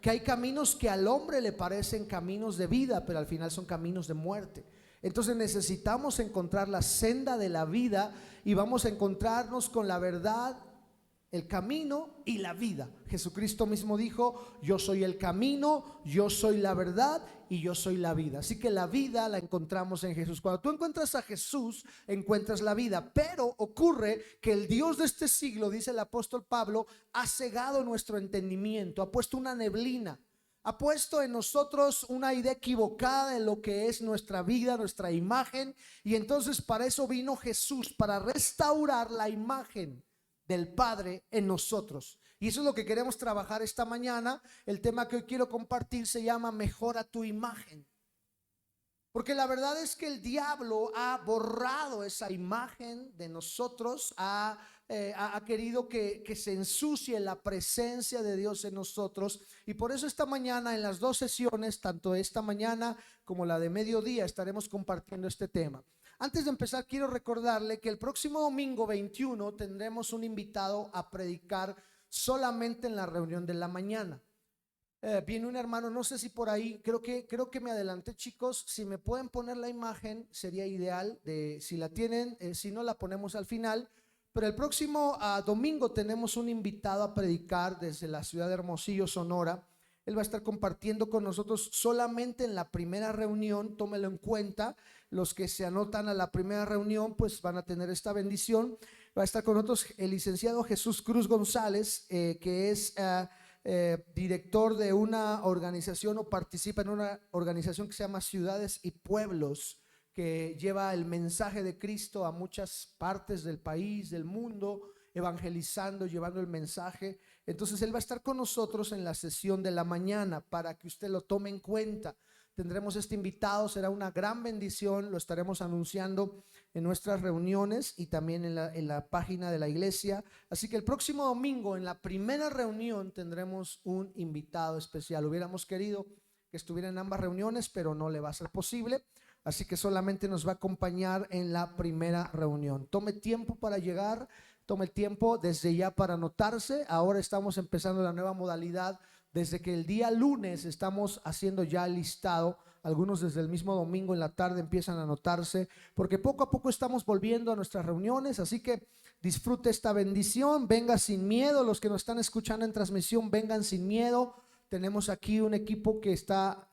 que hay caminos que al hombre le parecen caminos de vida, pero al final son caminos de muerte. Entonces necesitamos encontrar la senda de la vida y vamos a encontrarnos con la verdad, el camino y la vida. Jesucristo mismo dijo: yo soy el camino, yo soy la verdad y yo soy la vida. Así que la vida la encontramos en Jesús. Cuando tú encuentras a Jesús, encuentras la vida. Pero ocurre que el Dios de este siglo, dice el apóstol Pablo, ha cegado nuestro entendimiento, ha puesto una neblina, ha puesto en nosotros una idea equivocada de lo que es nuestra vida, nuestra imagen. Y entonces para eso vino Jesús, para restaurar la imagen del Padre en nosotros. Y eso es lo que queremos trabajar esta mañana. El tema que hoy quiero compartir se llama Mejora tu imagen. Porque la verdad es que el diablo ha borrado esa imagen de nosotros, ha querido que se ensucie la presencia de Dios en nosotros. Y por eso esta mañana, en las dos sesiones, tanto esta mañana como la de mediodía, estaremos compartiendo este tema. Antes de empezar, quiero recordarle que el próximo domingo 21 tendremos un invitado a predicar solamente en la reunión de la mañana. Viene un hermano, no sé si por ahí, creo que me adelanté, chicos. Si me pueden poner la imagen sería ideal, si la tienen, si no la ponemos al final. Pero el próximo domingo tenemos un invitado a predicar desde la ciudad de Hermosillo, Sonora. Él va a estar compartiendo con nosotros solamente en la primera reunión. Tómelo en cuenta. Los que se anotan a la primera reunión pues van a tener esta bendición. Va a estar con nosotros el licenciado Jesús Cruz González, que es director de una organización, o participa en una organización que se llama Ciudades y Pueblos, que lleva el mensaje de Cristo a muchas partes del país, del mundo, evangelizando, llevando el mensaje. Entonces él va a estar con nosotros en la sesión de la mañana para que usted lo tome en cuenta. Tendremos este invitado, será una gran bendición, lo estaremos anunciando en nuestras reuniones y también en la página de la iglesia. Así que el próximo domingo, en la primera reunión, tendremos un invitado especial. Hubiéramos querido que estuviera en ambas reuniones, pero no le va a ser posible. Así que solamente nos va a acompañar en la primera reunión. Tome tiempo para llegar, tome tiempo desde ya para anotarse. Ahora estamos empezando la nueva modalidad. Desde que el día lunes estamos haciendo ya el listado. Algunos desde el mismo domingo en la tarde empiezan a anotarse, porque poco a poco estamos volviendo a nuestras reuniones. Así que disfrute esta bendición, venga sin miedo. Los que nos están escuchando en transmisión, vengan sin miedo. Tenemos aquí un equipo que está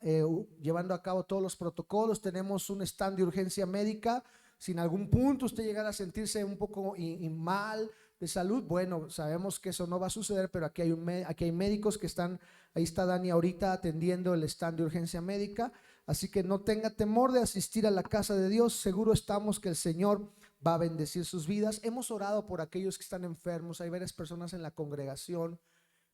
llevando a cabo todos los protocolos. Tenemos un stand de urgencia médica. Si en algún punto usted llegara a sentirse un poco mal de salud, bueno, sabemos que eso no va a suceder, pero aquí hay médicos que están, ahí está Dani ahorita atendiendo el stand de urgencia médica. Así que no tenga temor de asistir a la casa de Dios. Seguro estamos que el Señor va a bendecir sus vidas. Hemos orado por aquellos que están enfermos. Hay varias personas en la congregación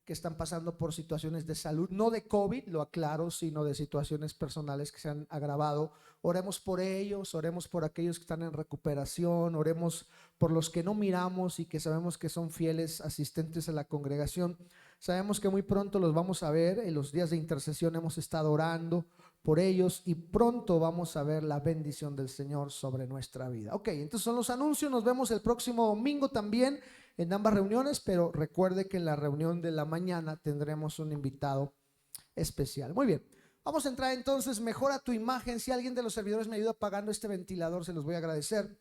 que están pasando por situaciones de salud, no de COVID, lo aclaro, sino de situaciones personales que se han agravado. Oremos por ellos, oremos por aquellos que están en recuperación, oremos por los que no miramos y que sabemos que son fieles asistentes a la congregación. Sabemos que muy pronto los vamos a ver. En los días de intercesión hemos estado orando por ellos y pronto vamos a ver la bendición del Señor sobre nuestra vida. Ok, entonces son los anuncios. Nos vemos el próximo domingo también en ambas reuniones, pero recuerde que en la reunión de la mañana tendremos un invitado especial. Muy bien, vamos a entrar entonces. Mejora tu imagen. Si alguien de los servidores me ayuda apagando este ventilador, se los voy a agradecer.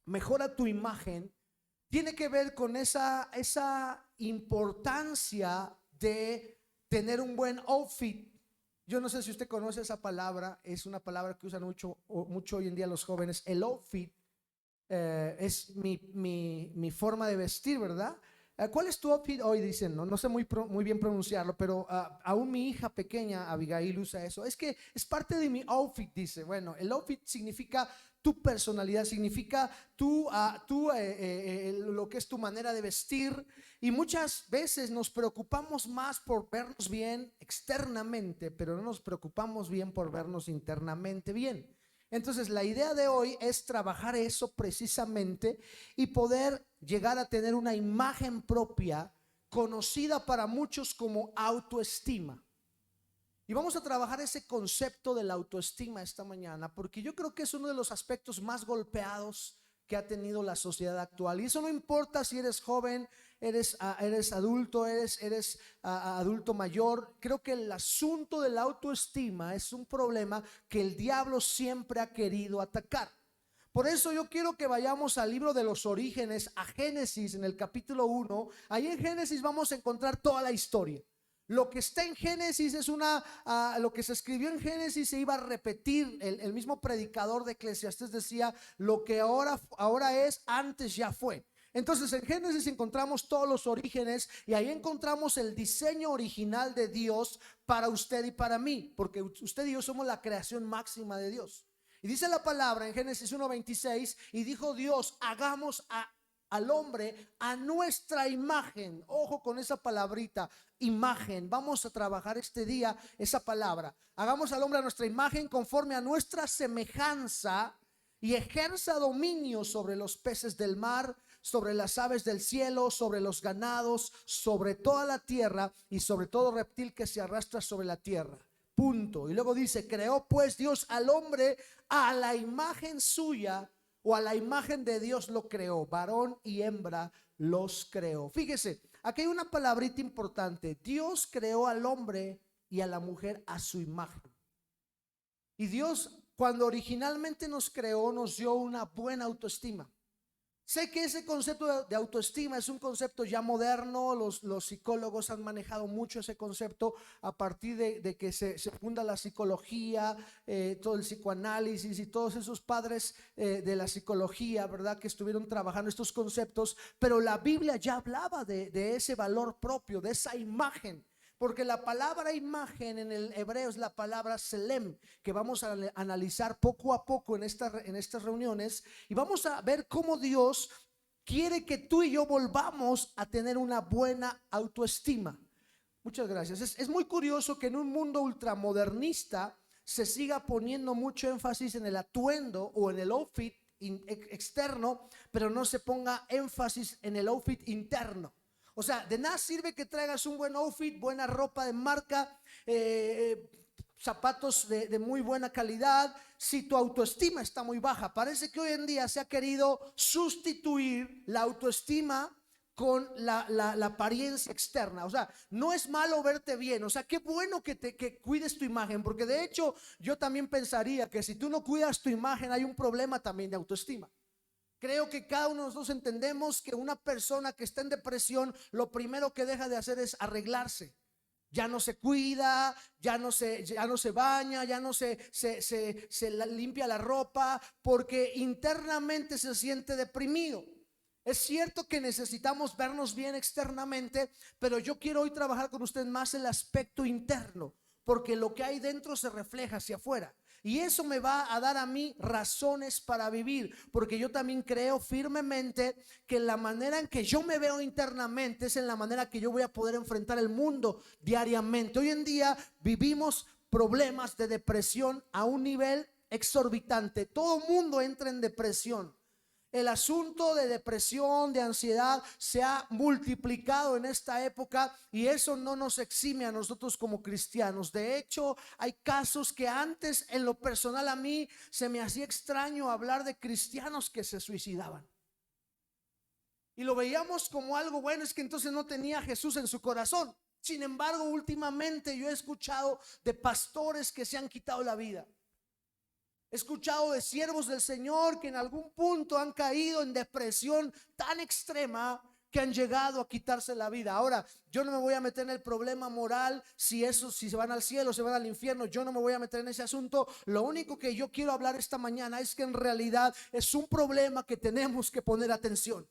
Mejora tu imagen tiene que ver con esa importancia de tener un buen outfit. Yo no sé si usted conoce esa palabra, es una palabra que usan mucho hoy en día los jóvenes. El outfit es mi forma de vestir, ¿verdad? ¿Cuál es tu outfit hoy? Dicen, no sé muy bien pronunciarlo, pero aún mi hija pequeña, Abigail, usa eso. Es que es parte de mi outfit, dice. Bueno, el outfit significa tu personalidad, significa lo que es tu manera de vestir. Y muchas veces nos preocupamos más por vernos bien externamente, pero no nos preocupamos bien por vernos internamente bien. Entonces la idea de hoy es trabajar eso precisamente y poder llegar a tener una imagen propia conocida para muchos como autoestima. Y vamos a trabajar ese concepto de la autoestima esta mañana, porque yo creo que es uno de los aspectos más golpeados que ha tenido la sociedad actual. Y eso no importa si eres joven, eres adulto, eres adulto mayor. Creo que el asunto de la autoestima es un problema que el diablo siempre ha querido atacar. Por eso yo quiero que vayamos al libro de los orígenes, a Génesis, en el capítulo 1. Ahí en Génesis vamos a encontrar toda la historia. Lo que está en Génesis es lo que se escribió en Génesis se iba a repetir. El mismo predicador de Eclesiastés decía: lo que ahora es, antes ya fue. Entonces en Génesis encontramos todos los orígenes y ahí encontramos el diseño original de Dios para usted y para mí, porque usted y yo somos la creación máxima de Dios. Y dice la palabra en Génesis 1:26: y dijo Dios, hagamos al hombre a nuestra imagen. Ojo con esa palabrita, imagen. Vamos a trabajar este día esa palabra. Hagamos al hombre a nuestra imagen, conforme a nuestra semejanza, y ejerza dominio sobre los peces del mar, sobre las aves del cielo, sobre los ganados, sobre toda la tierra y sobre todo reptil que se arrastra sobre la tierra. Punto. Y luego dice: creó pues Dios al hombre a la imagen suya, o a la imagen de Dios lo creó, varón y hembra los creó. Fíjese, aquí hay una palabrita importante. Dios creó al hombre y a la mujer a su imagen. Y Dios, cuando originalmente nos creó, nos dio una buena autoestima. Sé que ese concepto de autoestima es un concepto ya moderno. Los psicólogos han manejado mucho ese concepto a partir de que se funda la psicología, todo el psicoanálisis y todos esos padres de la psicología, ¿verdad?, que estuvieron trabajando estos conceptos. Pero la Biblia ya hablaba de ese valor propio, de esa imagen. Porque la palabra imagen en el hebreo es la palabra selem, que vamos a analizar poco a poco en estas reuniones. Y vamos a ver cómo Dios quiere que tú y yo volvamos a tener una buena autoestima. Muchas gracias. Es muy curioso que en un mundo ultramodernista se siga poniendo mucho énfasis en el atuendo o en el outfit externo, pero no se ponga énfasis en el outfit interno. O sea, de nada sirve que traigas un buen outfit, buena ropa de marca, zapatos de muy buena calidad, si tu autoestima está muy baja. Parece que hoy en día se ha querido sustituir la autoestima con la apariencia externa. O sea, no es malo verte bien. O sea, qué bueno que cuides tu imagen, porque de hecho yo también pensaría que si tú no cuidas tu imagen hay un problema también de autoestima. Creo que cada uno de nosotros entendemos que una persona que está en depresión, lo primero que deja de hacer es arreglarse. Ya no se cuida, ya no se baña, ya no se limpia la ropa, porque internamente se siente deprimido. Es cierto que necesitamos vernos bien externamente, pero yo quiero hoy trabajar con usted más el aspecto interno, porque lo que hay dentro se refleja hacia afuera. Y eso me va a dar a mí razones para vivir, porque yo también creo firmemente que la manera en que yo me veo internamente es en la manera que yo voy a poder enfrentar el mundo diariamente. Hoy en día vivimos problemas de depresión a un nivel exorbitante. Todo mundo entra en depresión. El asunto de depresión, de ansiedad se ha multiplicado en esta época, y eso no nos exime a nosotros como cristianos. De hecho, hay casos que antes, en lo personal, a mí se me hacía extraño hablar de cristianos que se suicidaban. Y lo veíamos como algo bueno, es que entonces no tenía a Jesús en su corazón. Sin embargo, últimamente yo he escuchado de pastores que se han quitado la vida. He escuchado de siervos del Señor que en algún punto han caído en depresión tan extrema que han llegado a quitarse la vida. Ahora, yo no me voy a meter en el problema moral, si se van al cielo, se van al infierno. Yo no me voy a meter en ese asunto. Lo único que yo quiero hablar esta mañana es que en realidad es un problema que tenemos que poner atención.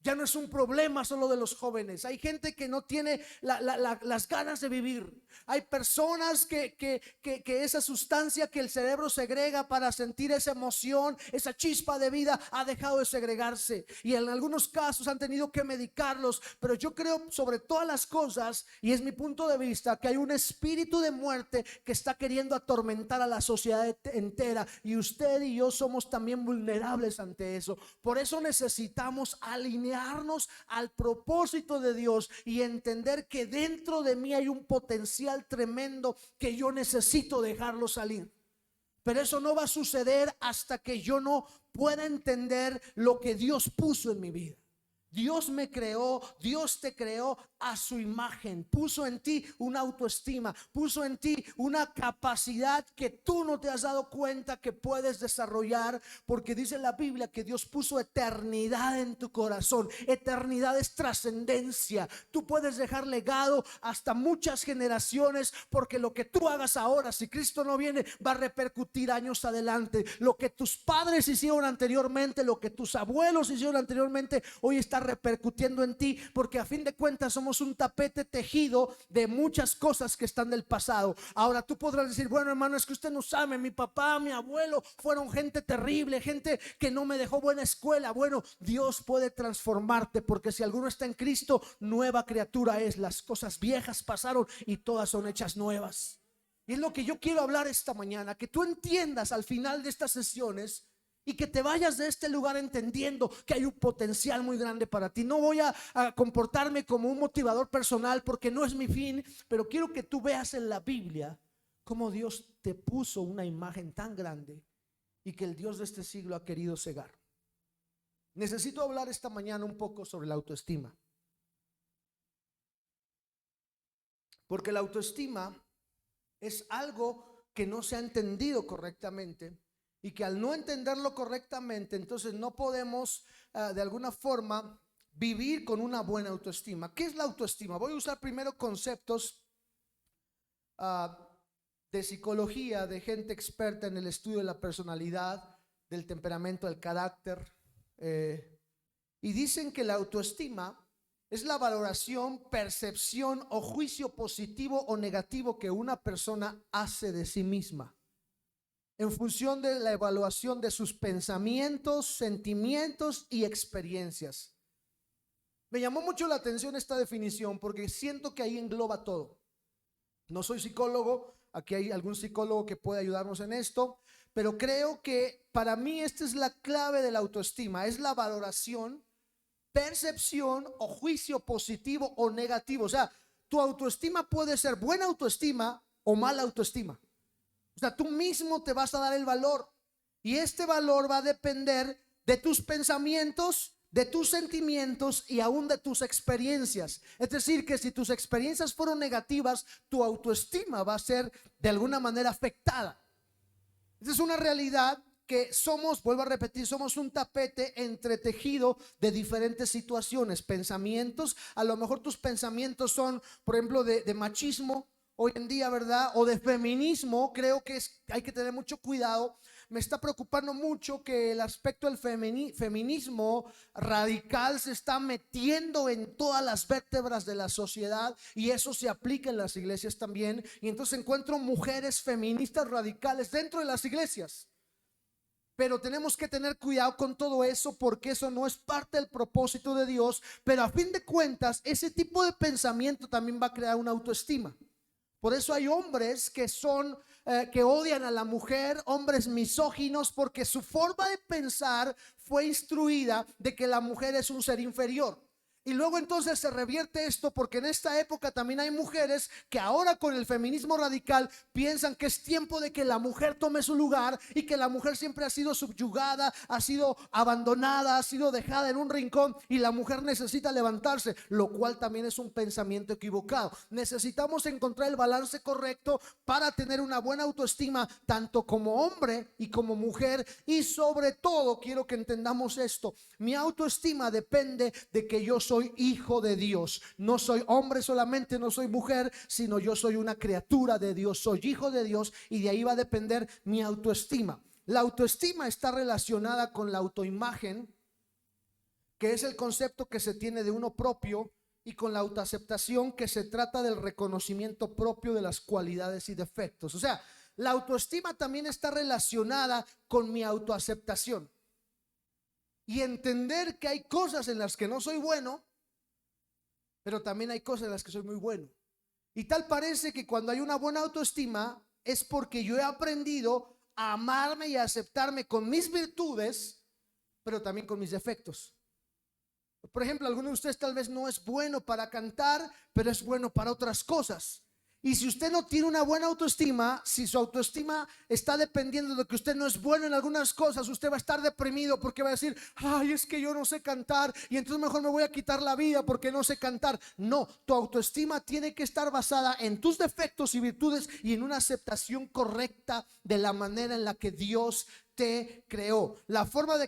Ya no es un problema solo de los jóvenes. Hay gente que no tiene las ganas de vivir. Hay personas que esa sustancia que el cerebro segrega para sentir esa emoción, esa chispa de vida, ha dejado de segregarse. Y en algunos casos han tenido que medicarlos. Pero yo creo sobre todas las cosas, y es mi punto de vista, que hay un espíritu de muerte que está queriendo atormentar a la sociedad entera. Y usted y yo somos también vulnerables ante eso. Por eso necesitamos alinearnos al propósito de Dios y entender que dentro de mí hay un potencial tremendo que yo necesito dejarlo salir. Pero eso no va a suceder hasta que yo no pueda entender lo que Dios puso en mi vida. Dios me creó, Dios te creó a su imagen, puso en ti una autoestima, puso en ti una capacidad que tú no te has dado cuenta que puedes desarrollar, porque dice la Biblia que Dios puso eternidad en tu corazón. Eternidad es trascendencia. Tú puedes dejar legado hasta muchas generaciones, porque lo que tú hagas ahora, si Cristo no viene, va a repercutir años adelante. Lo que tus padres hicieron anteriormente, lo que tus abuelos hicieron anteriormente, hoy está repercutiendo en ti, porque a fin de cuentas somos un tapete tejido de muchas cosas que están del pasado. Ahora tú podrás decir, bueno, hermano, es que usted no sabe, mi papá, mi abuelo fueron gente terrible, gente que no me dejó buena escuela. Bueno, Dios puede transformarte, porque si alguno está en Cristo, nueva criatura es. Las cosas viejas pasaron y todas son hechas nuevas. Y es lo que yo quiero hablar esta mañana, que tú entiendas al final de estas sesiones y que te vayas de este lugar entendiendo que hay un potencial muy grande para ti. No voy a comportarme como un motivador personal, porque no es mi fin, pero quiero que tú veas en la Biblia cómo Dios te puso una imagen tan grande y que el Dios de este siglo ha querido cegar. Necesito hablar esta mañana un poco sobre la autoestima, porque la autoestima es algo que no se ha entendido correctamente, y que al no entenderlo correctamente, entonces no podemos de alguna forma vivir con una buena autoestima. ¿Qué es la autoestima? Voy a usar primero conceptos uh, de psicología, de gente experta en el estudio de la personalidad, del temperamento, del carácter, y dicen que la autoestima es la valoración, percepción o juicio positivo o negativo que una persona hace de sí misma en función de la evaluación de sus pensamientos, sentimientos y experiencias. Me llamó mucho la atención esta definición, porque siento que ahí engloba todo. No soy psicólogo, aquí hay algún psicólogo que puede ayudarnos en esto, pero creo que para mí esta es la clave de la autoestima: es la valoración, percepción o juicio positivo o negativo. O sea, tu autoestima puede ser buena autoestima o mala autoestima. O sea, tú mismo te vas a dar el valor, y este valor va a depender de tus pensamientos, de tus sentimientos y aún de tus experiencias. Es decir, que si tus experiencias fueron negativas, tu autoestima va a ser de alguna manera afectada. Esa es una realidad, que somos, vuelvo a repetir, somos un tapete entretejido de diferentes situaciones, pensamientos. A lo mejor tus pensamientos son, por ejemplo, de machismo hoy en día, ¿verdad? O de feminismo. Creo que hay que tener mucho cuidado. Me está preocupando mucho que el aspecto del feminismo radical se está metiendo en todas las vértebras de la sociedad, y eso se aplica en las iglesias también. Y entonces encuentro mujeres feministas radicales dentro de las iglesias. Pero tenemos que tener cuidado con todo eso, porque eso no es parte del propósito de Dios. Pero a fin de cuentas, ese tipo de pensamiento también va a crear una autoestima. Por eso hay hombres que son que odian a la mujer, hombres misóginos, porque su forma de pensar fue instruida de que la mujer es un ser inferior. Y luego entonces se revierte esto, porque en esta época también hay mujeres que ahora con el feminismo radical piensan que es tiempo de que la mujer tome su lugar, y que la mujer siempre ha sido subyugada, ha sido abandonada, ha sido dejada en un rincón, y la mujer necesita levantarse, lo cual también es un pensamiento equivocado. Necesitamos encontrar el balance correcto para tener una buena autoestima, tanto como hombre y como mujer. Y sobre todo quiero que entendamos esto: mi autoestima depende de que yo soy hijo de Dios. No soy hombre solamente, no soy mujer, sino yo soy una criatura de Dios, soy hijo de Dios, y de ahí va a depender mi autoestima. La autoestima está relacionada con la autoimagen, que es el concepto que se tiene de uno propio, y con la autoaceptación, que se trata del reconocimiento propio de las cualidades y defectos. O sea, la autoestima también está relacionada con mi autoaceptación, y entender que hay cosas en las que no soy bueno, pero también hay cosas en las que soy muy bueno. Y tal parece que cuando hay una buena autoestima es porque yo he aprendido a amarme y a aceptarme con mis virtudes, pero también con mis defectos. Por ejemplo, alguno de ustedes tal vez no es bueno para cantar, pero es bueno para otras cosas. Y si usted no tiene una buena autoestima, si su autoestima está dependiendo de que usted no es bueno en algunas cosas, usted va a estar deprimido porque va a decir, ay, es que yo no sé cantar y entonces mejor me voy a quitar la vida porque no sé cantar. No, tu autoestima tiene que estar basada en tus defectos y virtudes y en una aceptación correcta de la manera en la que Dios te creó. La forma en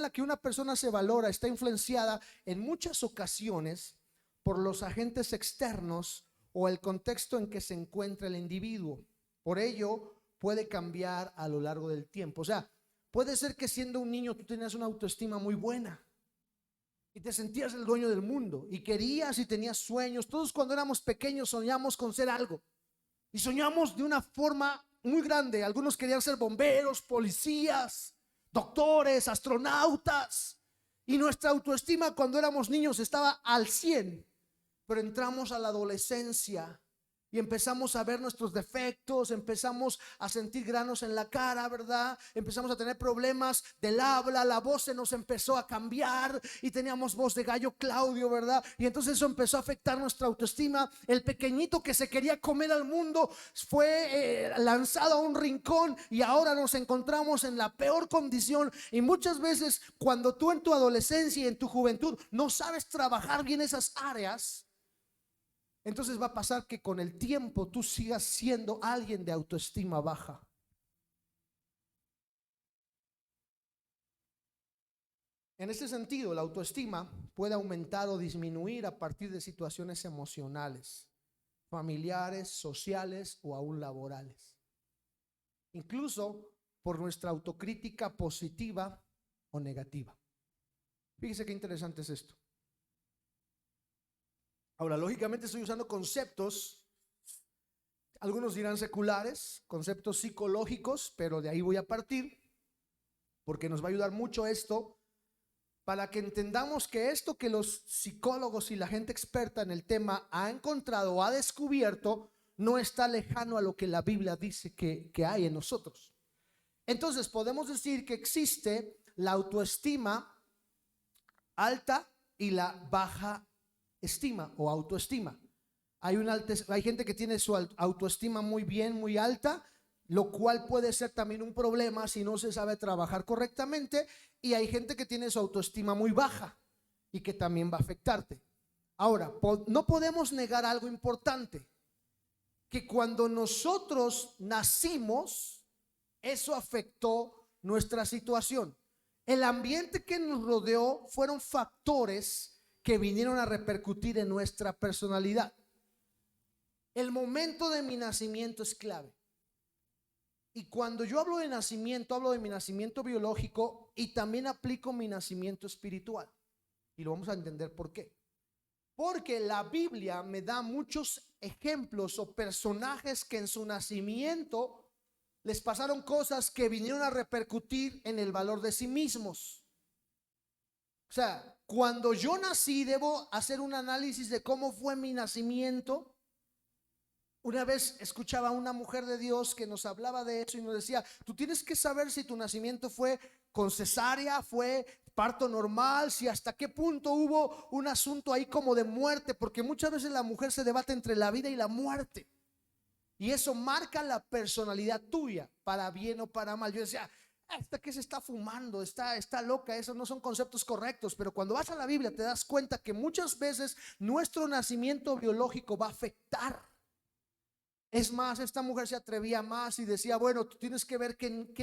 la que una persona se valora está influenciada en muchas ocasiones por los agentes externos o el contexto en que se encuentra el individuo. Por ello, puede cambiar a lo largo del tiempo. O sea, puede ser que siendo un niño tú tenías una autoestima muy buena y te sentías el dueño del mundo y querías y tenías sueños. Todos cuando éramos pequeños soñamos con ser algo y soñamos de una forma muy grande. Algunos querían ser bomberos, policías, doctores, astronautas, y nuestra autoestima cuando éramos niños estaba al 100. Pero entramos a la adolescencia y empezamos a ver nuestros defectos, empezamos a sentir granos en la cara, ¿verdad? Empezamos a tener problemas del habla, la voz se nos empezó a cambiar y teníamos voz de gallo Claudio, ¿verdad? Y entonces eso empezó a afectar nuestra autoestima. El pequeñito que se quería comer al mundo fue lanzado a un rincón y ahora nos encontramos en la peor condición. Y muchas veces cuando tú en tu adolescencia y en tu juventud no sabes trabajar bien esas áreas, entonces va a pasar que con el tiempo tú sigas siendo alguien de autoestima baja. En este sentido, la autoestima puede aumentar o disminuir a partir de situaciones emocionales, familiares, sociales o aún laborales. Incluso por nuestra autocrítica positiva o negativa. Fíjese qué interesante es esto. Ahora, lógicamente estoy usando conceptos, algunos dirán seculares, conceptos psicológicos, pero de ahí voy a partir, porque nos va a ayudar mucho esto, para que entendamos que esto que los psicólogos y la gente experta en el tema ha encontrado o ha descubierto, no está lejano a lo que la Biblia dice que hay en nosotros. Entonces podemos decir que existe la autoestima alta y la baja estima o autoestima. Hay gente que tiene su autoestima muy bien, muy alta, lo cual puede ser también un problema si no se sabe trabajar correctamente, y hay gente que tiene su autoestima muy baja y que también va a afectarte. Ahora, no podemos negar algo importante, que cuando nosotros nacimos, eso afectó nuestra situación. El ambiente que nos rodeó fueron factores que vinieron a repercutir en nuestra personalidad. El momento de mi nacimiento es clave. Y cuando yo hablo de nacimiento, hablo de mi nacimiento biológico y también aplico mi nacimiento espiritual. Y lo vamos a entender por qué. Porque la Biblia me da muchos ejemplos o personajes que en su nacimiento les pasaron cosas que vinieron a repercutir en el valor de sí mismos. O sea, cuando yo nací, debo hacer un análisis de cómo fue mi nacimiento. Una vez escuchaba a una mujer de Dios que nos hablaba de eso y nos decía, tú tienes que saber si tu nacimiento fue con cesárea, fue parto normal, si hasta qué punto hubo un asunto ahí como de muerte, porque muchas veces la mujer se debate entre la vida y la muerte. Y eso marca la personalidad tuya, para bien o para mal. Yo decía, ¿esta qué se está fumando? Está loca. Esos no son conceptos correctos. Pero cuando vas a la Biblia te das cuenta que muchas veces nuestro nacimiento biológico va a afectar. Es más, esta mujer se atrevía más y decía, bueno, tú tienes que ver en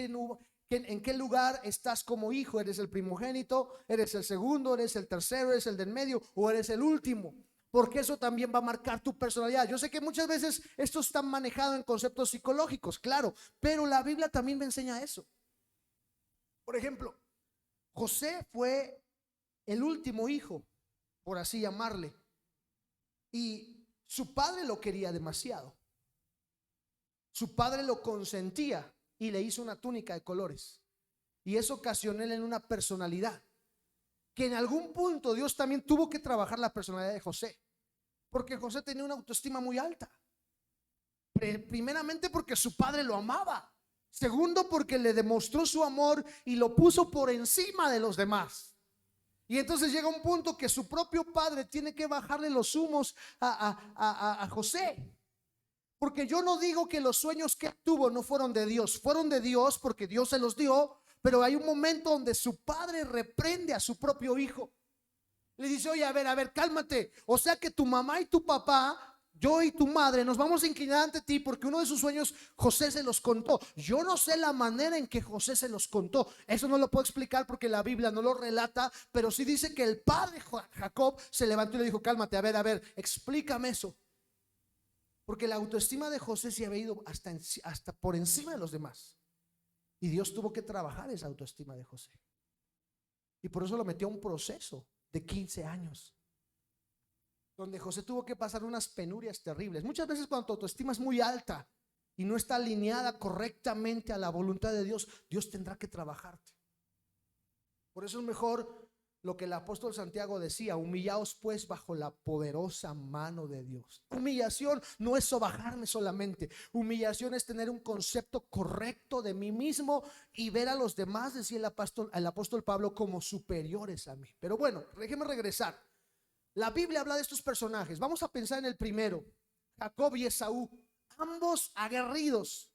qué lugar estás como hijo. ¿Eres el primogénito? ¿Eres el segundo? ¿Eres el tercero? ¿Eres el del medio? ¿O eres el último? Porque eso también va a marcar tu personalidad. Yo sé que muchas veces esto está manejado en conceptos psicológicos, claro, pero la Biblia también me enseña eso. Por ejemplo, José fue el último hijo, por así llamarle, y su padre lo quería demasiado. Su padre lo consentía y le hizo una túnica de colores, y eso ocasionó en una personalidad que en algún punto Dios también tuvo que trabajar la personalidad de José, porque José tenía una autoestima muy alta. Primeramente porque su padre lo amaba. Segundo, porque le demostró su amor y lo puso por encima de los demás. Y entonces llega un punto que su propio padre tiene que bajarle los humos a José. Porque yo no digo que los sueños que tuvo no fueron de Dios porque Dios se los dio, pero hay un momento donde su padre reprende a su propio hijo. Le dice, oye, a ver, cálmate. O sea que tu mamá y tu papá, yo y tu madre, nos vamos a inclinar ante ti porque uno de sus sueños José se los contó. Yo no sé la manera en que José se los contó. Eso no lo puedo explicar porque la Biblia no lo relata, pero sí dice que el padre Jacob se levantó y le dijo, cálmate, a ver, explícame eso. Porque la autoestima de José se había ido hasta por encima de los demás. Y Dios tuvo que trabajar esa autoestima de José. Y por eso lo metió a un proceso de 15 años, donde José tuvo que pasar unas penurias terribles. Muchas veces cuando tu autoestima es muy alta y no está alineada correctamente a la voluntad de Dios, Dios tendrá que trabajarte. Por eso es mejor lo que el apóstol Santiago decía: humillaos pues bajo la poderosa mano de Dios. Humillación no es sobajarme solamente. Humillación es tener un concepto correcto de mí mismo y ver a los demás, decía el apóstol Pablo, como superiores a mí. Pero bueno, déjeme regresar. La Biblia habla de estos personajes. Vamos a pensar en el primero, Jacob y Esaú, ambos aguerridos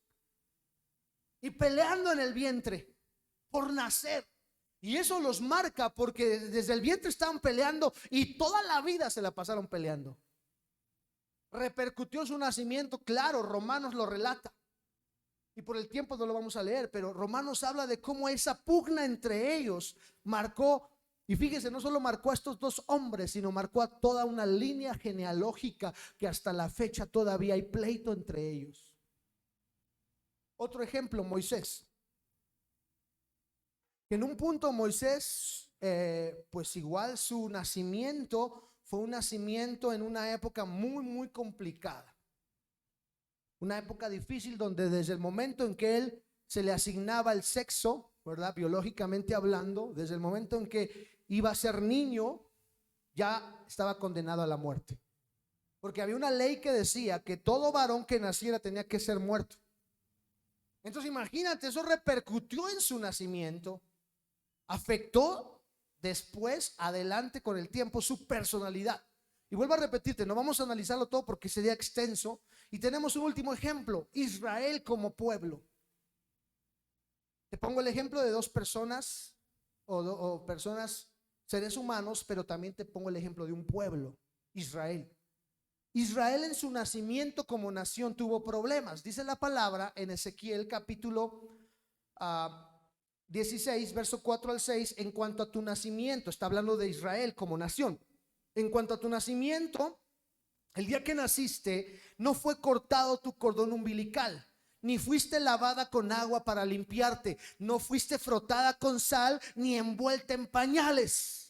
y peleando en el vientre por nacer. Y eso los marca porque desde el vientre estaban peleando y toda la vida se la pasaron peleando. Repercutió su nacimiento, claro, Romanos lo relata. Y por el tiempo no lo vamos a leer, pero Romanos habla de cómo esa pugna entre ellos marcó. Y fíjese, no solo marcó a estos dos hombres, sino marcó a toda una línea genealógica que hasta la fecha todavía hay pleito entre ellos. Otro ejemplo, Moisés. En un punto Moisés, pues igual su nacimiento fue un nacimiento en una época muy complicada. Una época difícil donde desde el momento en que él se le asignaba el sexo, ¿verdad? Biológicamente hablando, desde el momento en que iba a ser niño, ya estaba condenado a la muerte. Porque había una ley que decía que todo varón que naciera tenía que ser muerto. Entonces imagínate, eso repercutió en su nacimiento. Afectó después, adelante con el tiempo, su personalidad. Y vuelvo a repetirte, no vamos a analizarlo todo porque sería extenso. Y tenemos un último ejemplo, Israel como pueblo. Te pongo el ejemplo de dos personas o personas, seres humanos, pero también te pongo el ejemplo de un pueblo, Israel. Israel en su nacimiento como nación tuvo problemas. Dice la palabra en Ezequiel capítulo 16, verso 4 al 6, en cuanto a tu nacimiento, está hablando de Israel como nación. En cuanto a tu nacimiento, el día que naciste, no fue cortado tu cordón umbilical, ni fuiste lavada con agua para limpiarte, no fuiste frotada con sal, ni envuelta en pañales.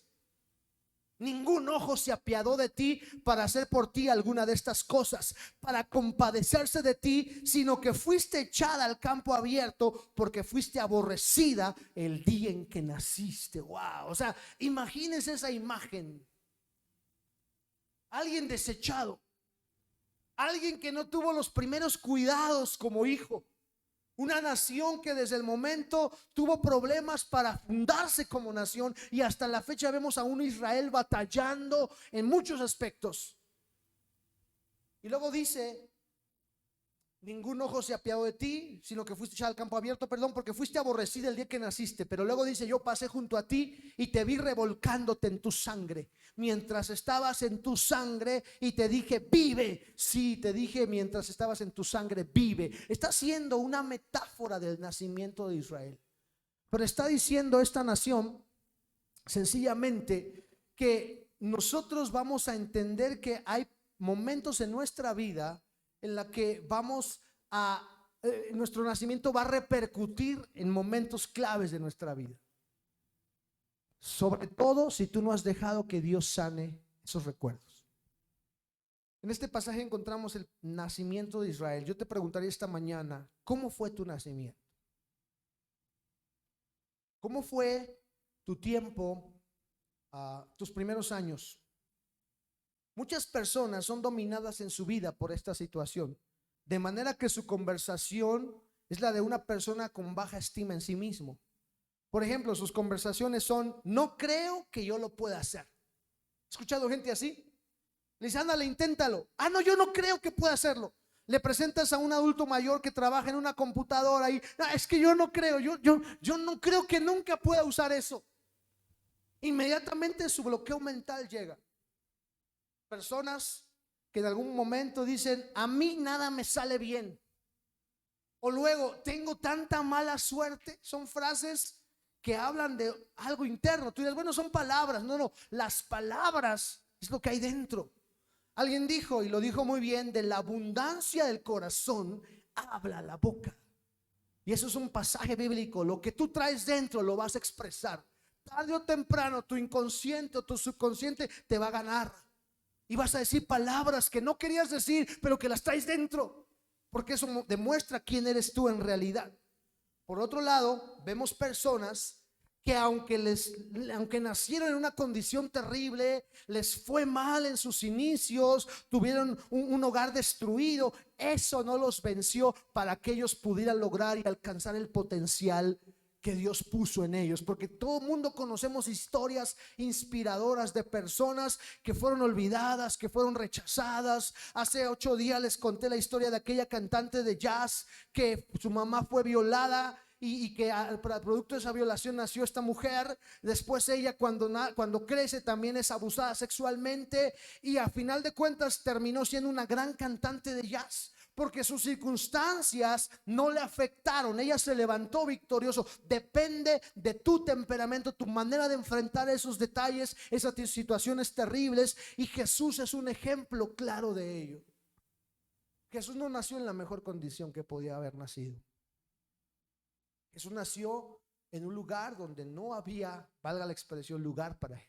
Ningún ojo se apiadó de ti para hacer por ti alguna de estas cosas, para compadecerse de ti, sino que fuiste echada al campo abierto porque fuiste aborrecida el día en que naciste. Wow, o sea, imagínense esa imagen. Alguien desechado, alguien que no tuvo los primeros cuidados como hijo. Una nación que desde el momento tuvo problemas para fundarse como nación, y hasta la fecha vemos a un Israel batallando en muchos aspectos. Y luego dice: ningún ojo se apiadó de ti, sino que fuiste echado al campo abierto, porque fuiste aborrecida el día que naciste. Pero luego dice: yo pasé junto a ti y te vi revolcándote en tu sangre, mientras estabas en tu sangre, y te dije: vive. Sí, te dije mientras estabas en tu sangre: vive. Está haciendo una metáfora del nacimiento de Israel, pero está diciendo esta nación sencillamente que nosotros vamos a entender que hay momentos en nuestra vida en la que nuestro nacimiento va a repercutir en momentos claves de nuestra vida. Sobre todo si tú no has dejado que Dios sane esos recuerdos. En este pasaje encontramos el nacimiento de Israel. Yo te preguntaría esta mañana: ¿cómo fue tu nacimiento? ¿Cómo fue tu tiempo, tus primeros años? Muchas personas son dominadas en su vida por esta situación, de manera que su conversación es la de una persona con baja estima en sí mismo. Por ejemplo, sus conversaciones son: no creo que yo lo pueda hacer. ¿He escuchado gente así? Le dice: ándale, inténtalo. No, yo no creo que pueda hacerlo. Le presentas a un adulto mayor que trabaja en una computadora y es que yo no creo, yo no creo que nunca pueda usar eso. Inmediatamente su bloqueo mental llega. Personas que en algún momento dicen, a mí nada me sale bien. O luego, tengo tanta mala suerte. Son frases que hablan de algo interno. Tú dices, bueno, son palabras. No, las palabras es lo que hay dentro. Alguien dijo, y lo dijo muy bien, de la abundancia del corazón habla la boca. Y eso es un pasaje bíblico. Lo que tú traes dentro lo vas a expresar. Tarde o temprano tu inconsciente o tu subconsciente te va a ganar. Y vas a decir palabras que no querías decir, pero que las traes dentro, porque eso demuestra quién eres tú en realidad. Por otro lado, vemos personas que aunque nacieron en una condición terrible, les fue mal en sus inicios, tuvieron un hogar destruido, eso no los venció para que ellos pudieran lograr y alcanzar el potencial que Dios puso en ellos. Porque todo el mundo conocemos historias inspiradoras de personas que fueron olvidadas, que fueron rechazadas. Hace 8 días les conté la historia de aquella cantante de jazz que su mamá fue violada y que producto de esa violación nació esta mujer. Después ella cuando crece también es abusada sexualmente y a final de cuentas terminó siendo una gran cantante de jazz, porque sus circunstancias no le afectaron. Ella se levantó victorioso. Depende de tu temperamento, tu manera de enfrentar esos detalles, esas situaciones terribles. Y Jesús es un ejemplo claro de ello. Jesús no nació en la mejor condición que podía haber nacido. Jesús nació en un lugar donde no había, valga la expresión, lugar para él.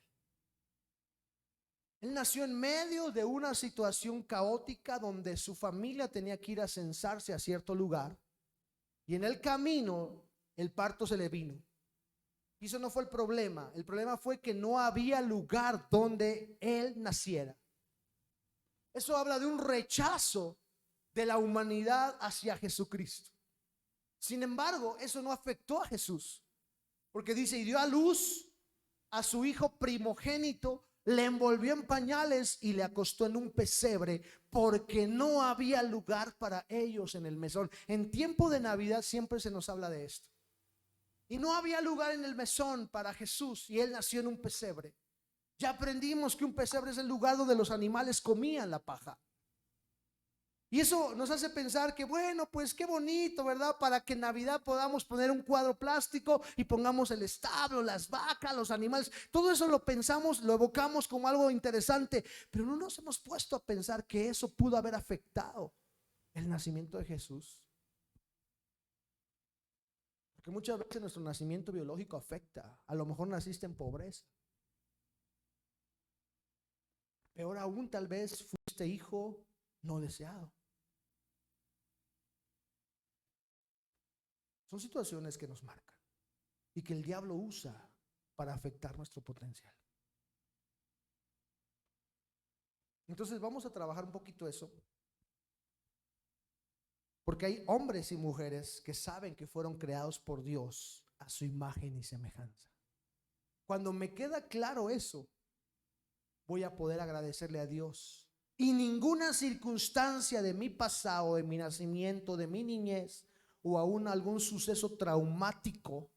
Él nació en medio de una situación caótica donde su familia tenía que ir a censarse a cierto lugar, y en el camino el parto se le vino. Y eso no fue el problema. El problema fue que no había lugar donde él naciera. Eso habla de un rechazo de la humanidad hacia Jesucristo. Sin embargo, eso no afectó a Jesús, porque dice, y dio a luz a su hijo primogénito, le envolvió en pañales y le acostó en un pesebre, porque no había lugar para ellos en el mesón. En tiempo de Navidad siempre se nos habla de esto. Y no había lugar en el mesón para Jesús, y él nació en un pesebre. Ya aprendimos que un pesebre es el lugar donde los animales comían la paja. Y eso nos hace pensar que bueno, pues qué bonito, ¿verdad? Para que en Navidad podamos poner un cuadro plástico y pongamos el establo, las vacas, los animales. Todo eso lo pensamos, lo evocamos como algo interesante, pero no nos hemos puesto a pensar que eso pudo haber afectado el nacimiento de Jesús. Porque muchas veces nuestro nacimiento biológico afecta. A lo mejor naciste en pobreza. Peor aún, tal vez fuiste hijo no deseado. Son situaciones que nos marcan y que el diablo usa para afectar nuestro potencial. Entonces vamos a trabajar un poquito eso, porque hay hombres y mujeres que saben que fueron creados por Dios a su imagen y semejanza. Cuando me queda claro eso, voy a poder agradecerle a Dios. Y ninguna circunstancia de mi pasado, de mi nacimiento, de mi niñez, o aún algún suceso traumático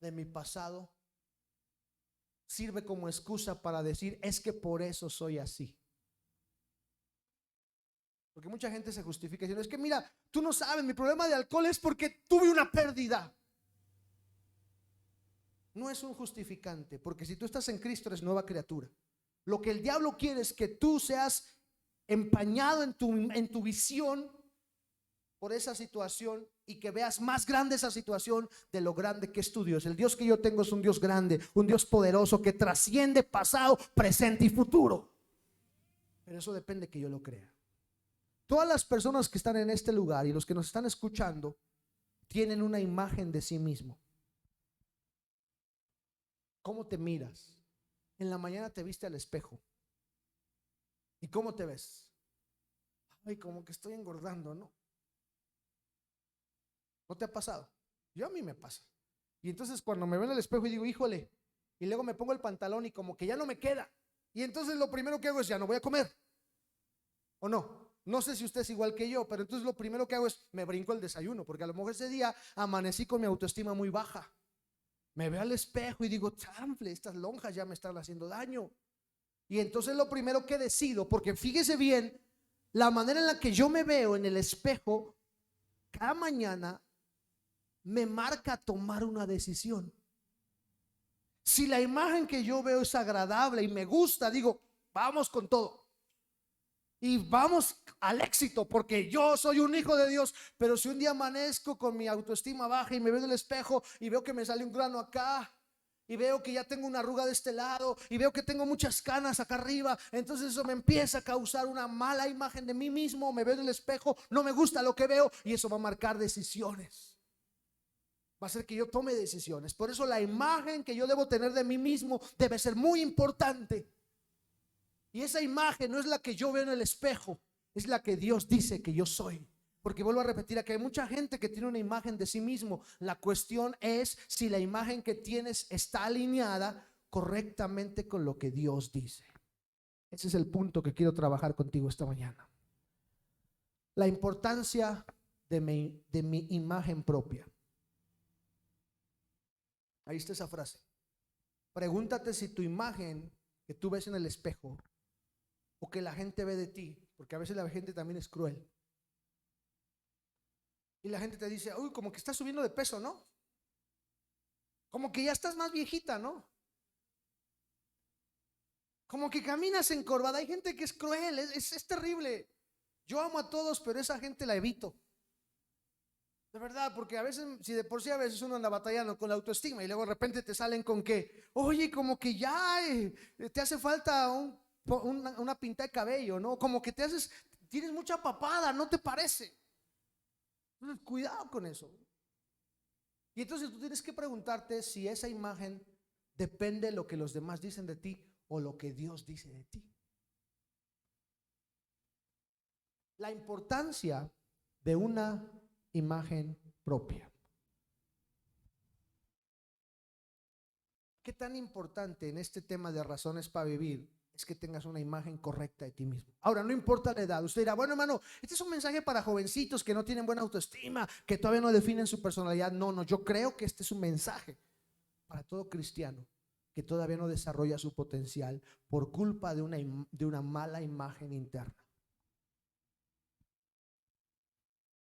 de mi pasado sirve como excusa para decir, es que por eso soy así. Porque mucha gente se justifica diciendo, es que mira, tú no sabes, mi problema de alcohol es porque tuve una pérdida. No es un justificante, porque si tú estás en Cristo eres nueva criatura. Lo que el diablo quiere es que tú seas empañado en tu visión por esa situación y que veas más grande esa situación de lo grande que es tu Dios. El Dios que yo tengo es un Dios grande, un Dios poderoso que trasciende pasado, presente y futuro. Pero eso depende que yo lo crea. Todas las personas que están en este lugar y los que nos están escuchando tienen una imagen de sí mismo. ¿Cómo te miras? En la mañana te viste al espejo. ¿Y cómo te ves? Ay, como que estoy engordando, ¿no? ¿No te ha pasado? A mí me pasa. Y entonces cuando me veo en el espejo y digo, híjole, y luego me pongo el pantalón y como que ya no me queda. Y entonces lo primero que hago es, ya no voy a comer. ¿O no? No sé si usted es igual que yo, pero entonces lo primero que hago es me brinco el desayuno, porque a lo mejor ese día amanecí con mi autoestima muy baja. Me veo al espejo y digo, chanfle, estas lonjas ya me están haciendo daño. Y entonces lo primero que decido, porque fíjese bien, la manera en la que yo me veo en el espejo cada mañana me marca tomar una decisión. Si la imagen que yo veo es agradable y me gusta, digo, vamos con todo. Y vamos al éxito, porque yo soy un hijo de Dios. Pero si un día amanezco con mi autoestima baja y me veo en el espejo y veo que me sale un grano acá, y veo que ya tengo una arruga de este lado, y veo que tengo muchas canas acá arriba, entonces eso me empieza a causar una mala imagen de mí mismo. Me veo en el espejo, no me gusta lo que veo, y eso va a marcar decisiones. Va a hacer que yo tome decisiones. Por eso la imagen que yo debo tener de mí mismo debe ser muy importante. Y esa imagen no es la que yo veo en el espejo, es la que Dios dice que yo soy. Porque vuelvo a repetir, que hay mucha gente que tiene una imagen de sí mismo. La cuestión es si la imagen que tienes está alineada correctamente con lo que Dios dice. Ese es el punto que quiero trabajar contigo esta mañana. La importancia de mi imagen propia. Ahí está esa frase. Pregúntate si tu imagen que tú ves en el espejo o que la gente ve de ti, porque a veces la gente también es cruel, y la gente te dice, uy, como que estás subiendo de peso, ¿no? Como que ya estás más viejita, ¿no? Como que caminas encorvada. Hay gente que es cruel, es terrible. Yo amo a todos, pero esa gente la evito. De verdad, porque a veces, si de por sí a veces uno anda batallando con la autoestima y luego de repente te salen con que, oye, como que ya te hace falta una pinta de cabello, ¿no? Como que tienes mucha papada, ¿no te parece? Entonces, cuidado con eso. Y entonces tú tienes que preguntarte si esa imagen depende de lo que los demás dicen de ti o lo que Dios dice de ti. La importancia de una imagen propia. ¿Qué tan importante en este tema de razones para vivir es que tengas una imagen correcta de ti mismo? Ahora, no importa la edad. Usted dirá, bueno, hermano, este es un mensaje para jovencitos que no tienen buena autoestima, que todavía no definen su personalidad. No, yo creo que este es un mensaje para todo cristiano que todavía no desarrolla su potencial por culpa de una mala imagen interna.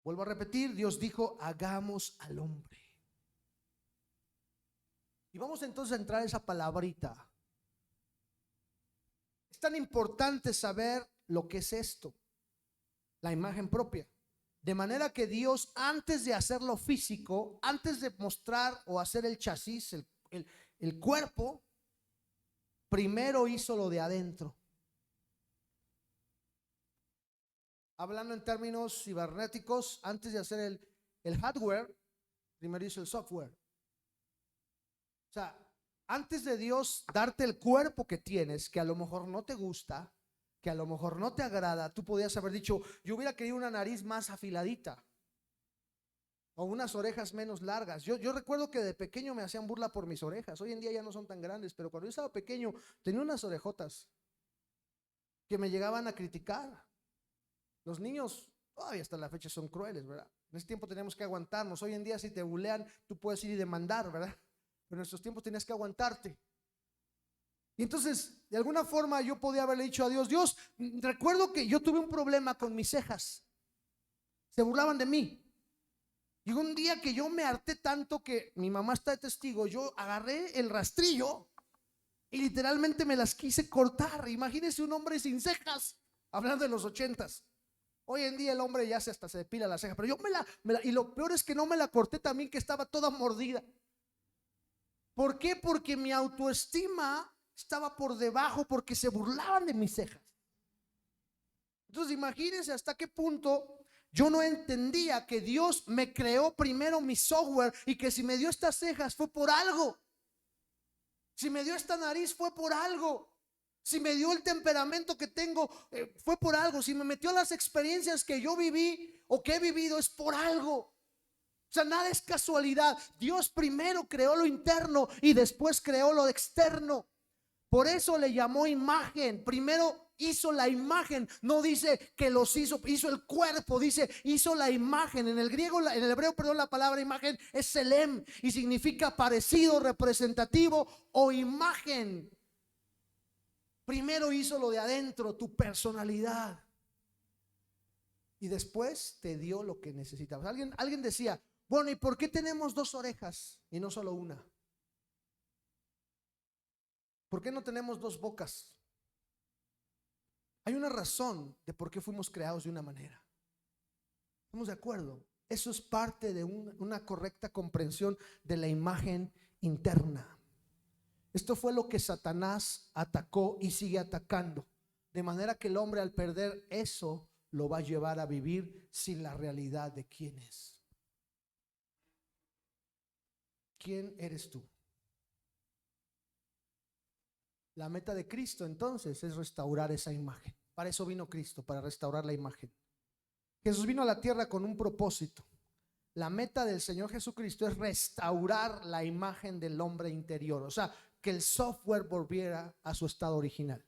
Vuelvo a repetir, Dios dijo, hagamos al hombre. Y vamos entonces a entrar a esa palabrita. Es tan importante saber lo que es esto, la imagen propia. De manera que Dios, antes de hacer lo físico, antes de mostrar o hacer el chasis, el cuerpo, primero hizo lo de adentro. Hablando en términos cibernéticos, antes de hacer el hardware, primero hizo el software. O sea, antes de Dios darte el cuerpo que tienes, que a lo mejor no te gusta, que a lo mejor no te agrada, tú podías haber dicho, yo hubiera querido una nariz más afiladita o unas orejas menos largas. Yo recuerdo que de pequeño me hacían burla por mis orejas. Hoy en día ya no son tan grandes, pero cuando yo estaba pequeño tenía unas orejotas que me llegaban a criticar. Los niños todavía hasta la fecha son crueles, ¿verdad? En ese tiempo teníamos que aguantarnos. Hoy en día si te bulean, tú puedes ir y demandar, ¿verdad? Pero en esos tiempos tenías que aguantarte. Y entonces, de alguna forma yo podía haberle dicho a Dios, Dios, recuerdo que yo tuve un problema con mis cejas. Se burlaban de mí. Y un día que yo me harté tanto que mi mamá está de testigo, yo agarré el rastrillo y literalmente me las quise cortar. Imagínese un hombre sin cejas, hablando de los 80s. Hoy en día el hombre ya hasta se depila la ceja, pero yo y lo peor es que no me la corté también, que estaba toda mordida. ¿Por qué? Porque mi autoestima estaba por debajo, porque se burlaban de mis cejas. Entonces imagínense hasta qué punto yo no entendía que Dios me creó primero mi software y que si me dio estas cejas fue por algo. Si me dio esta nariz fue por algo. Si me dio el temperamento que tengo fue por algo. Si me metió las experiencias que yo viví o que he vivido es por algo. O sea, nada es casualidad. Dios primero creó lo interno y después creó lo externo. Por eso le llamó imagen. Primero hizo la imagen, no dice que los hizo el cuerpo, dice hizo la imagen. En el griego, en el hebreo, perdón, la palabra imagen es selem y significa parecido, representativo o imagen. Primero hizo lo de adentro, tu personalidad, y después te dio lo que necesitabas. Alguien decía, bueno, ¿y por qué tenemos 2 orejas y no solo una? ¿Por qué no tenemos 2 bocas? Hay una razón de por qué fuimos creados de una manera. ¿Estamos de acuerdo? Eso es parte de una correcta comprensión de la imagen interna. Esto fue lo que Satanás atacó y sigue atacando. De manera que el hombre, al perder eso, lo va a llevar a vivir sin la realidad de quién es. ¿Quién eres tú? La meta de Cristo entonces es restaurar esa imagen. Para eso vino Cristo, para restaurar la imagen. Jesús vino a la tierra con un propósito. La meta del Señor Jesucristo es restaurar la imagen del hombre interior. O sea, que el software volviera a su estado original.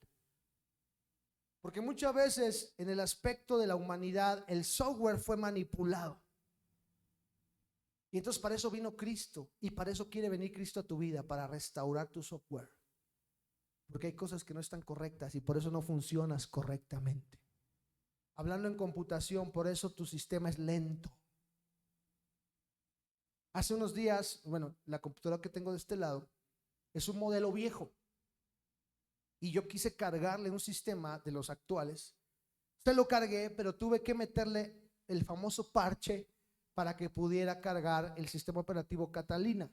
Porque muchas veces en el aspecto de la humanidad el software fue manipulado. Y entonces para eso vino Cristo, y para eso quiere venir Cristo a tu vida, para restaurar tu software. Porque hay cosas que no están correctas y por eso no funcionas correctamente. Hablando en computación, por eso tu sistema es lento. Hace unos días, bueno, la computadora que tengo de este lado es un modelo viejo y yo quise cargarle un sistema de los actuales. Se lo cargué, pero tuve que meterle el famoso parche para que pudiera cargar el sistema operativo Catalina.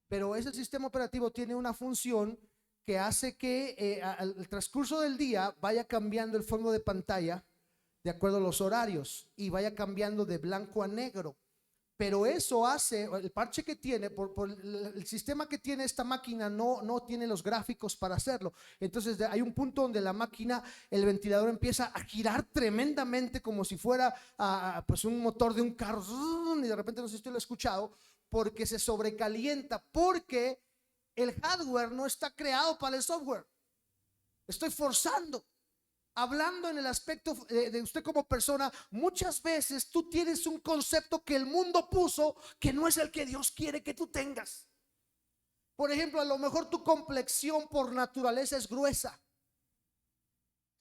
Pero ese sistema operativo tiene una función que hace que al transcurso del día vaya cambiando el fondo de pantalla de acuerdo a los horarios y vaya cambiando de blanco a negro. Pero eso hace, el parche que tiene, por el sistema que tiene esta máquina no tiene los gráficos para hacerlo. Entonces hay un punto donde la máquina, el ventilador empieza a girar tremendamente como si fuera pues un motor de un carro. Y de repente, no sé si usted lo ha escuchado, porque se sobrecalienta, porque el hardware no está creado para el software. Estoy forzando. Hablando en el aspecto de usted como persona, muchas veces tú tienes un concepto que el mundo puso que no es el que Dios quiere que tú tengas. Por ejemplo, a lo mejor tu complexión por naturaleza es gruesa.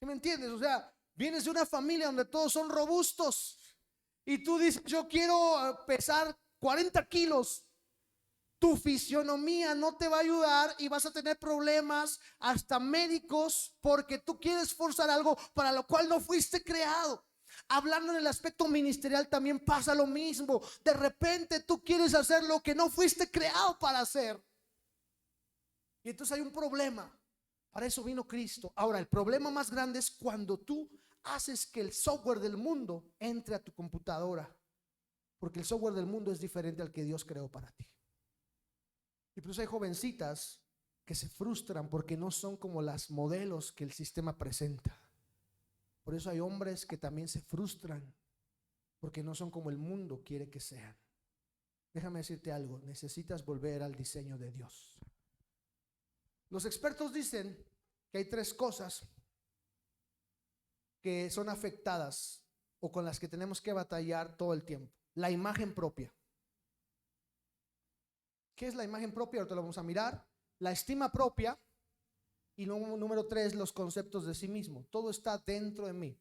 ¿Sí me entiendes? O sea, vienes de una familia donde todos son robustos y tú dices, yo quiero pesar 40 kilos. Tu fisionomía no te va a ayudar y vas a tener problemas hasta médicos porque tú quieres forzar algo para lo cual no fuiste creado. Hablando en el aspecto ministerial también pasa lo mismo. De repente tú quieres hacer lo que no fuiste creado para hacer. Y entonces hay un problema. Para eso vino Cristo. Ahora, el problema más grande es cuando tú haces que el software del mundo entre a tu computadora. Porque el software del mundo es diferente al que Dios creó para ti. Y pues hay jovencitas que se frustran porque no son como las modelos que el sistema presenta. Por eso hay hombres que también se frustran porque no son como el mundo quiere que sean. Déjame decirte algo, necesitas volver al diseño de Dios. Los expertos dicen que hay 3 cosas que son afectadas o con las que tenemos que batallar todo el tiempo. La imagen propia. ¿Qué es la imagen propia? Ahorita lo vamos a mirar. La estima propia. Y número 3, los conceptos de sí mismo. Todo está dentro de mí.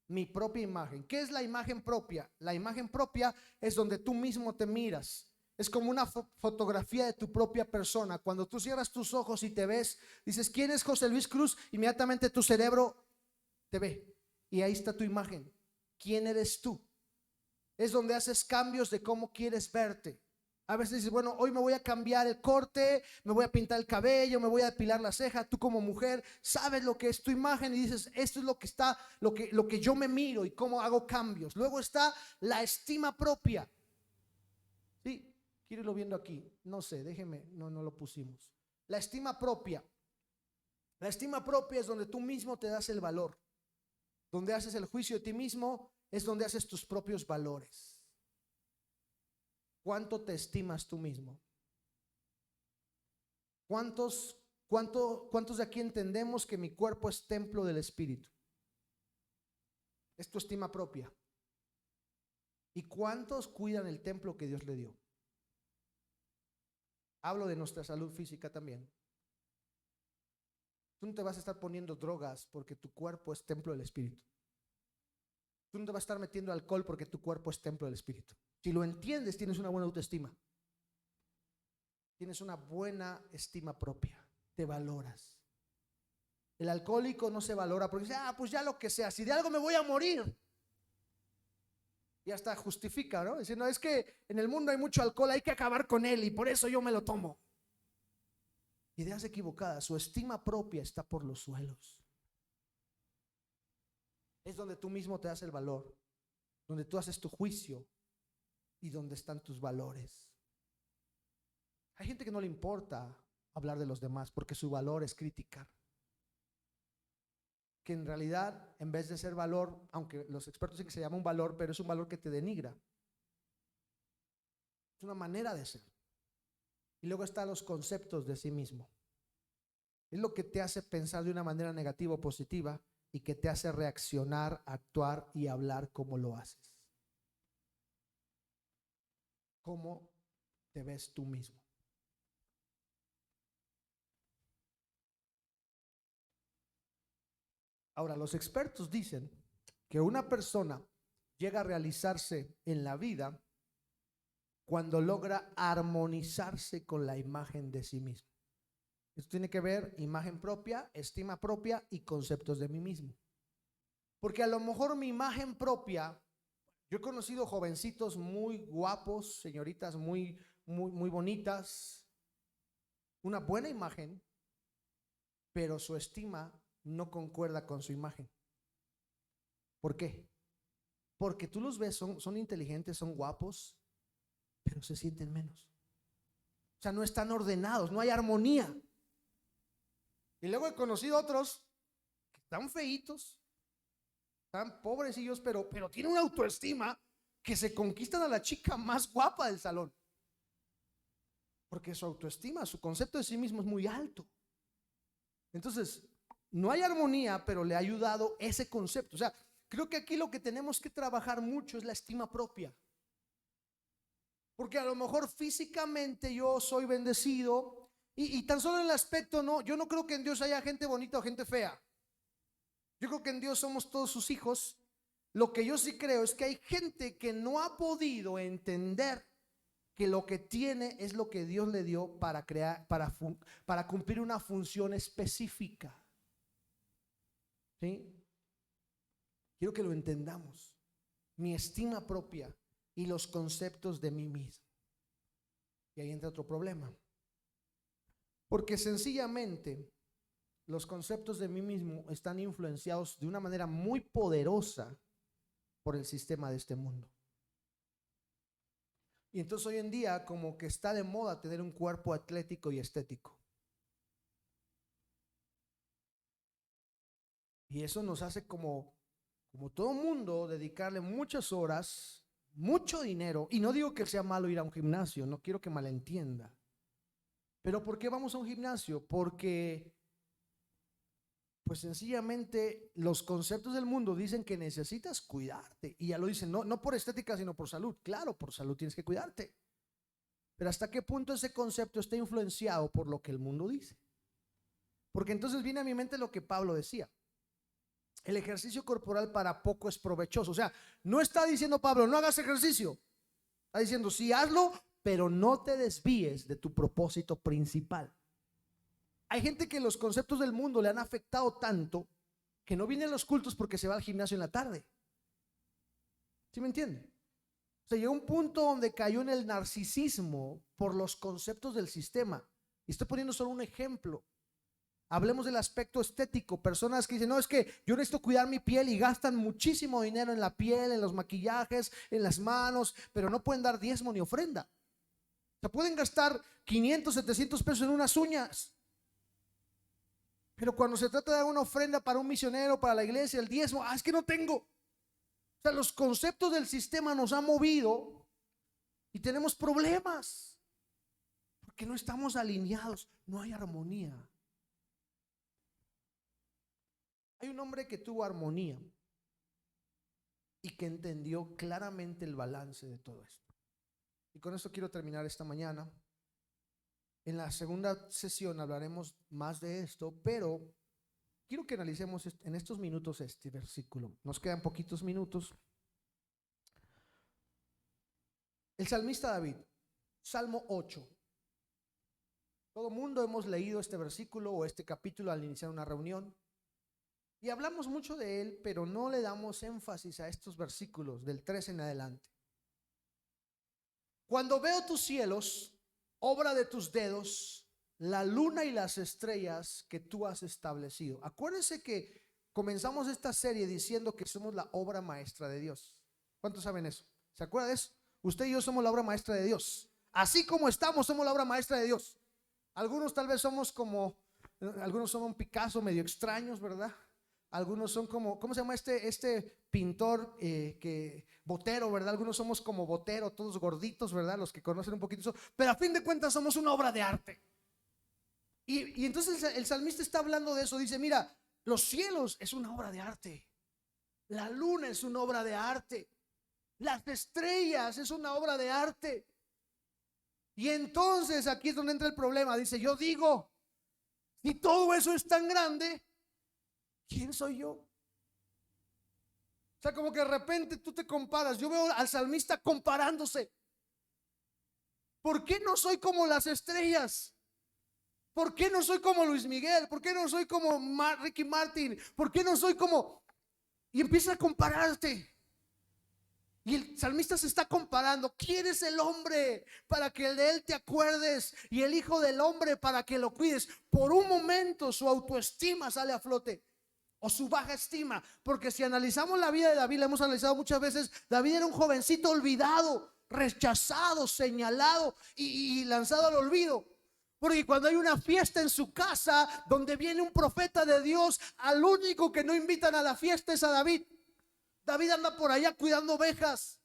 Mi propia imagen. ¿Qué es la imagen propia? La imagen propia es donde tú mismo te miras. Es como una fotografía de tu propia persona. Cuando tú cierras tus ojos y te ves, dices, ¿quién es José Luis Cruz? Inmediatamente tu cerebro te ve. Y ahí está tu imagen. ¿Quién eres tú? Es donde haces cambios de cómo quieres verte. A veces dices, bueno, hoy me voy a cambiar el corte, me voy a pintar el cabello, me voy a depilar la ceja. Tú como mujer sabes lo que es tu imagen y dices, esto es lo que está, lo que yo me miro y cómo hago cambios. Luego está la estima propia. Sí, quiero irlo viendo aquí. No sé, déjeme, no lo pusimos. La estima propia. La estima propia es donde tú mismo te das el valor. Donde haces el juicio de ti mismo es donde haces tus propios valores. ¿Cuánto te estimas tú mismo? ¿Cuántos de aquí entendemos que mi cuerpo es templo del Espíritu? Es tu estima propia. ¿Y cuántos cuidan el templo que Dios le dio? Hablo de nuestra salud física también. Tú no te vas a estar poniendo drogas porque tu cuerpo es templo del Espíritu. Tú no te vas a estar metiendo alcohol porque tu cuerpo es templo del Espíritu. Si lo entiendes, tienes una buena autoestima. Tienes una buena estima propia. Te valoras. El alcohólico no se valora porque dice, pues ya lo que sea, si de algo me voy a morir. Y hasta justifica, ¿no? Diciendo, es que en el mundo hay mucho alcohol, hay que acabar con él y por eso yo me lo tomo. Ideas equivocadas. Su estima propia está por los suelos. Es donde tú mismo te das el valor, donde tú haces tu juicio y donde están tus valores. Hay gente que no le importa hablar de los demás porque su valor es criticar. Que en realidad, en vez de ser valor, aunque los expertos dicen que se llama un valor, pero es un valor que te denigra. Es una manera de ser. Y luego están los conceptos de sí mismo. Es lo que te hace pensar de una manera negativa o positiva y que te hace reaccionar, actuar y hablar como lo haces. ¿Cómo te ves tú mismo? Ahora, los expertos dicen que una persona llega a realizarse en la vida cuando logra armonizarse con la imagen de sí mismo. Esto tiene que ver imagen propia, estima propia y conceptos de mí mismo. Porque a lo mejor mi imagen propia, yo he conocido jovencitos muy guapos, señoritas muy bonitas, una buena imagen, pero su estima no concuerda con su imagen. ¿Por qué? Porque tú los ves, son inteligentes, son guapos, pero se sienten menos. O sea, no están ordenados, no hay armonía. Y luego he conocido otros que están feitos, están pobrecillos, pero tienen una autoestima que se conquistan a la chica más guapa del salón. Porque su autoestima, su concepto de sí mismo es muy alto. Entonces, no hay armonía, pero le ha ayudado ese concepto. O sea, creo que aquí lo que tenemos que trabajar mucho es la estima propia. Porque a lo mejor físicamente yo soy bendecido y tan solo en el aspecto, no, yo no creo que en Dios haya gente bonita o gente fea. Yo creo que en Dios somos todos sus hijos. Lo que yo sí creo es que hay gente que no ha podido entender que lo que tiene es lo que Dios le dio para crear, para cumplir una función específica. ¿Sí? Quiero que lo entendamos. Mi estima propia y los conceptos de mí mismo. Y ahí entra otro problema. Porque sencillamente los conceptos de mí mismo están influenciados de una manera muy poderosa por el sistema de este mundo. Y entonces hoy en día como que está de moda tener un cuerpo atlético y estético. Y eso nos hace como todo mundo dedicarle muchas horas, mucho dinero. Y no digo que sea malo ir a un gimnasio, no quiero que malentienda. Pero ¿por qué vamos a un gimnasio? Porque pues sencillamente los conceptos del mundo dicen que necesitas cuidarte. Y ya lo dicen, no por estética, sino por salud. Claro, por salud tienes que cuidarte. Pero ¿hasta qué punto ese concepto está influenciado por lo que el mundo dice? Porque entonces viene a mi mente lo que Pablo decía. El ejercicio corporal para poco es provechoso. O sea, no está diciendo Pablo, no hagas ejercicio. Está diciendo, sí, hazlo, pero no te desvíes de tu propósito principal. Hay gente que los conceptos del mundo le han afectado tanto que no viene a los cultos porque se va al gimnasio en la tarde. ¿Sí me entiende? O sea, llegó un punto donde cayó en el narcisismo por los conceptos del sistema. Y estoy poniendo solo un ejemplo. Hablemos del aspecto estético. Personas que dicen, no, es que yo necesito cuidar mi piel y gastan muchísimo dinero en la piel, en los maquillajes, en las manos, pero no pueden dar diezmo ni ofrenda. O sea, pueden gastar 500, 700 pesos en unas uñas. Pero cuando se trata de dar una ofrenda para un misionero, para la iglesia, el diezmo, es que no tengo. O sea, los conceptos del sistema nos han movido y tenemos problemas porque no estamos alineados, no hay armonía. Hay un hombre que tuvo armonía y que entendió claramente el balance de todo esto. Y con esto quiero terminar esta mañana. En la segunda sesión hablaremos más de esto, pero quiero que analicemos en estos minutos este versículo. Nos quedan poquitos minutos. El salmista David, Salmo 8. Todo mundo hemos leído este versículo o este capítulo al iniciar una reunión y hablamos mucho de él, pero no le damos énfasis a estos versículos del 3 en adelante. Cuando veo tus cielos, obra de tus dedos, la luna y las estrellas que tú has establecido. Acuérdense que comenzamos esta serie diciendo que somos la obra maestra de Dios. ¿Cuántos saben eso? ¿Se acuerdan de eso? Usted y yo somos la obra maestra de Dios. Así como estamos, somos la obra maestra de Dios. Algunos tal vez somos algunos son un Picasso medio extraños, ¿verdad? Algunos son como, ¿cómo se llama este pintor Botero, ¿verdad? Algunos somos como Botero, todos gorditos, ¿verdad? Los que conocen un poquito eso. Pero a fin de cuentas somos una obra de arte. Y entonces el salmista está hablando de eso. Dice, mira, los cielos es una obra de arte. La luna es una obra de arte. Las estrellas es una obra de arte. Y entonces aquí es donde entra el problema. Dice, yo digo, si todo eso es tan grande, ¿quién soy yo? O sea, como que de repente tú te comparas. Yo veo al salmista comparándose. ¿Por qué no soy como las estrellas? ¿Por qué no soy como Luis Miguel? ¿Por qué no soy como Ricky Martin? ¿Por qué no soy como? Y empieza a compararte. Y el salmista se está comparando. ¿Quién es el hombre para que de él te acuerdes? Y el hijo del hombre para que lo cuides. Por un momento su autoestima sale a flote, o su baja estima. Porque si analizamos la vida de David, la hemos analizado muchas veces. David era un jovencito olvidado, rechazado, señalado y lanzado al olvido. Porque cuando hay una fiesta en su casa donde viene un profeta de Dios, al único que no invitan a la fiesta es a David. David anda por allá cuidando ovejas.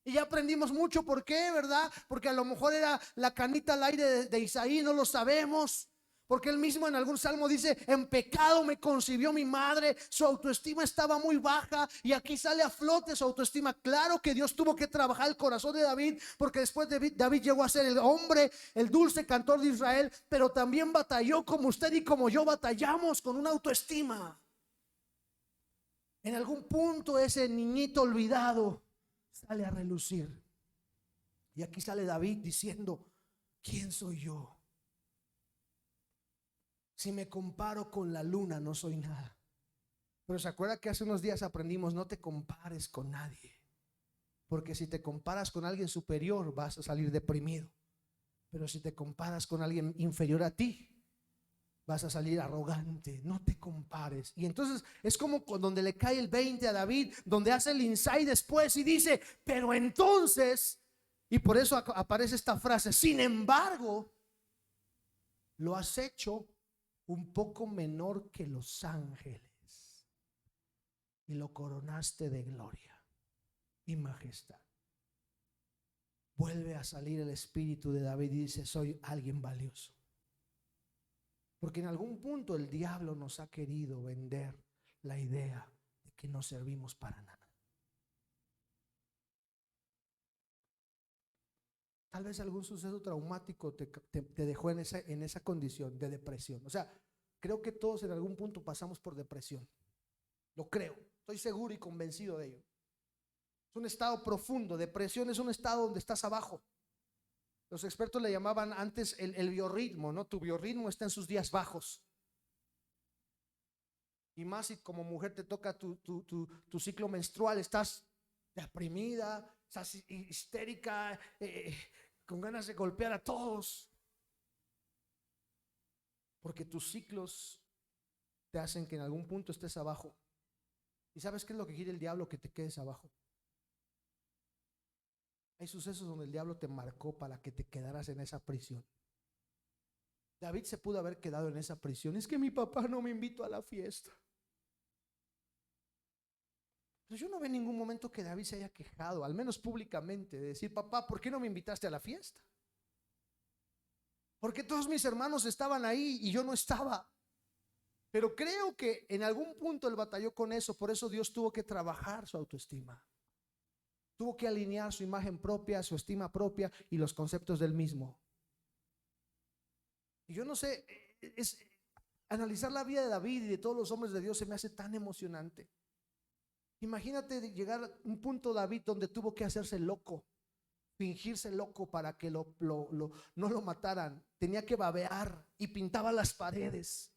Y ya aprendimos mucho. ¿Por qué, verdad? Porque a lo mejor era la canita al aire de Isaí, no lo sabemos. Porque él mismo en algún salmo dice, en pecado me concibió mi madre. Su autoestima estaba muy baja y aquí sale a flote su autoestima. Claro que Dios tuvo que trabajar el corazón de David, porque después David llegó a ser el hombre, el dulce cantor de Israel, pero también batalló como usted y como yo batallamos con una autoestima. En algún punto ese niñito olvidado sale a relucir. Y aquí sale David diciendo, ¿quién soy yo? Si me comparo con la luna no soy nada. Pero se acuerda que hace unos días aprendimos, no te compares con nadie. Porque si te comparas con alguien superior vas a salir deprimido. Pero si te comparas con alguien inferior a ti, vas a salir arrogante. No te compares. Y entonces es como donde le cae el 20 a David, donde hace el insight después y dice, pero entonces, y por eso aparece esta frase, sin embargo, lo has hecho un poco menor que los ángeles y lo coronaste de gloria y majestad. Vuelve a salir el espíritu de David y dice, soy alguien valioso. Porque en algún punto el diablo nos ha querido vender la idea de que no servimos para nada. Tal vez algún suceso traumático te dejó en esa condición de depresión. O sea, creo que todos en algún punto pasamos por depresión. Lo creo, estoy seguro y convencido de ello. Es un estado profundo. Depresión es un estado donde estás abajo. Los expertos le llamaban antes el biorritmo, ¿no? Tu biorritmo está en sus días bajos. Y más si como mujer te toca tu ciclo menstrual, estás deprimida, estás histérica, con ganas de golpear a todos. Porque tus ciclos te hacen que en algún punto estés abajo. ¿Y sabes qué es lo que quiere el diablo? Que te quedes abajo. Hay sucesos donde el diablo te marcó para que te quedaras en esa prisión. David se pudo haber quedado en esa prisión. Es que mi papá no me invitó a la fiesta. Pero yo no veo en ningún momento que David se haya quejado, al menos públicamente, de decir, papá, ¿por qué no me invitaste a la fiesta? Porque todos mis hermanos estaban ahí y yo no estaba. Pero creo que en algún punto él batalló con eso, por eso Dios tuvo que trabajar su autoestima. Tuvo que alinear su imagen propia, su estima propia y los conceptos del mismo. Y yo no sé, es analizar la vida de David y de todos los hombres de Dios se me hace tan emocionante. Imagínate llegar a un punto, David, donde tuvo que hacerse loco, fingirse loco para que no lo mataran. Tenía que babear y pintaba las paredes.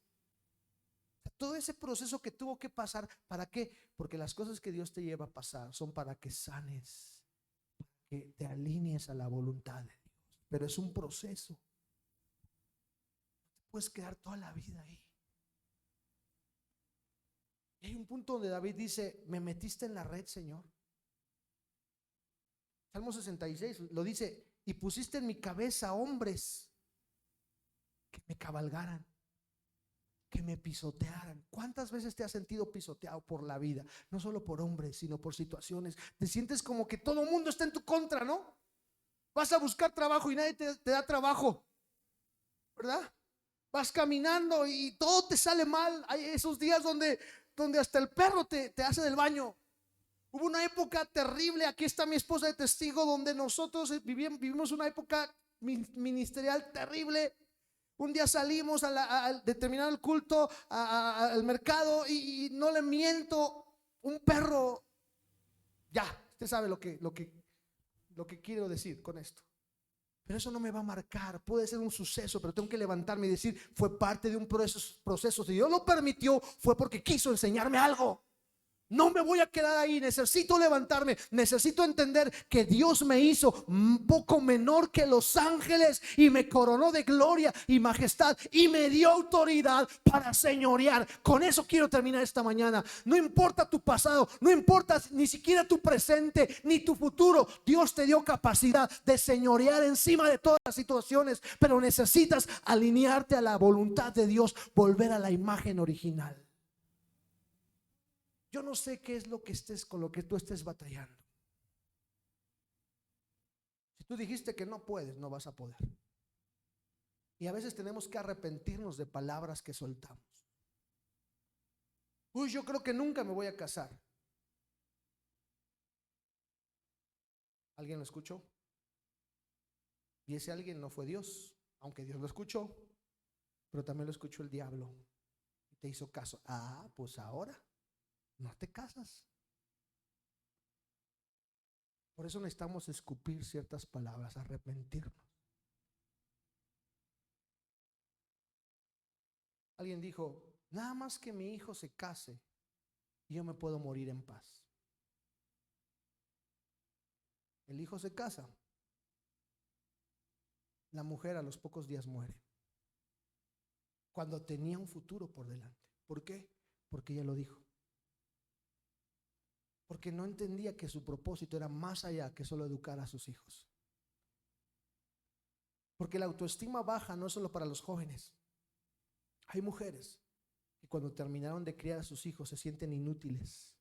Todo ese proceso que tuvo que pasar, ¿para qué? Porque las cosas que Dios te lleva a pasar son para que sanes, que te alinees a la voluntad de Dios. Pero es un proceso. No te puedes quedar toda la vida ahí. Y hay un punto donde David dice: me metiste en la red, Señor. Salmo 66 lo dice: y pusiste en mi cabeza hombres que me cabalgaran, que me pisotearan. ¿Cuántas veces te has sentido pisoteado por la vida? No solo por hombres, sino por situaciones. Te sientes como que todo el mundo está en tu contra, ¿no? Vas a buscar trabajo y nadie te da trabajo, ¿verdad? Vas caminando y todo te sale mal. Hay esos días donde hasta el perro te hace del baño. Hubo una época terrible, aquí está mi esposa de testigo, donde nosotros vivimos una época ministerial terrible. Un día salimos de terminar el culto al mercado y no le miento, un perro, ya, usted sabe lo que quiero decir con esto. Pero eso no me va a marcar, puede ser un suceso, pero tengo que levantarme y decir: fue parte de un proceso. Si Dios lo permitió, fue porque quiso enseñarme algo. No me voy a quedar ahí, necesito levantarme, necesito entender que Dios me hizo un poco menor que los ángeles y me coronó de gloria y majestad y me dio autoridad para señorear. Con eso quiero terminar esta mañana. No importa tu pasado, no importa ni siquiera tu presente ni tu futuro. Dios te dio capacidad de señorear encima de todas las situaciones, pero necesitas alinearte a la voluntad de Dios, volver a la imagen original. Yo no sé qué es lo que con lo que tú estés batallando. Si tú dijiste que no puedes, no vas a poder. Y a veces tenemos que arrepentirnos de palabras que soltamos. Uy, yo creo que nunca me voy a casar. ¿Alguien lo escuchó? Y ese alguien no fue Dios, aunque Dios lo escuchó, pero también lo escuchó el diablo y te hizo caso. Ah, pues ahora no te casas. Por eso necesitamos escupir ciertas palabras, arrepentirnos. Alguien dijo: nada más que mi hijo se case y yo me puedo morir en paz. El hijo se casa, la mujer a los pocos días muere, cuando tenía un futuro por delante. ¿Por qué? Porque ella lo dijo. Porque no entendía que su propósito era más allá que solo educar a sus hijos. Porque la autoestima baja no es solo para los jóvenes. Hay mujeres que cuando terminaron de criar a sus hijos se sienten inútiles.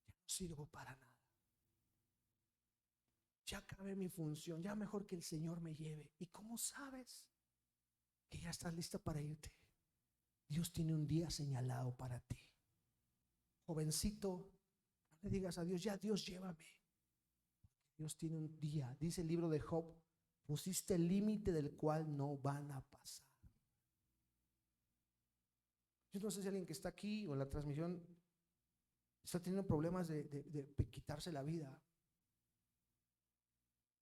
Ya no sirvo para nada. Ya acabé mi función, ya mejor que el Señor me lleve. ¿Y cómo sabes que ya estás lista para irte? Dios tiene un día señalado para ti. Jovencito, no le digas a Dios: ya Dios, llévame. Dios tiene un día. Dice el libro de Job: pusiste el límite del cual no van a pasar. Yo no sé si alguien que está aquí o en la transmisión está teniendo problemas de quitarse la vida.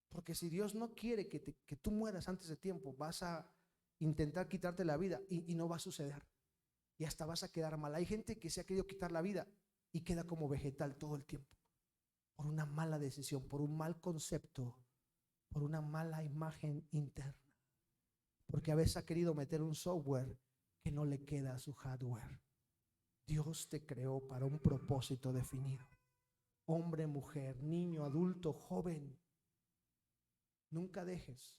Porque si Dios no quiere que tú mueras antes de tiempo, vas a intentar quitarte la vida y no va a suceder. Y hasta vas a quedar mal. Hay gente que se ha querido quitar la vida y queda como vegetal todo el tiempo. Por una mala decisión, por un mal concepto, por una mala imagen interna. Porque a veces ha querido meter un software que no le queda a su hardware. Dios te creó para un propósito definido. Hombre, mujer, niño, adulto, joven. Nunca dejes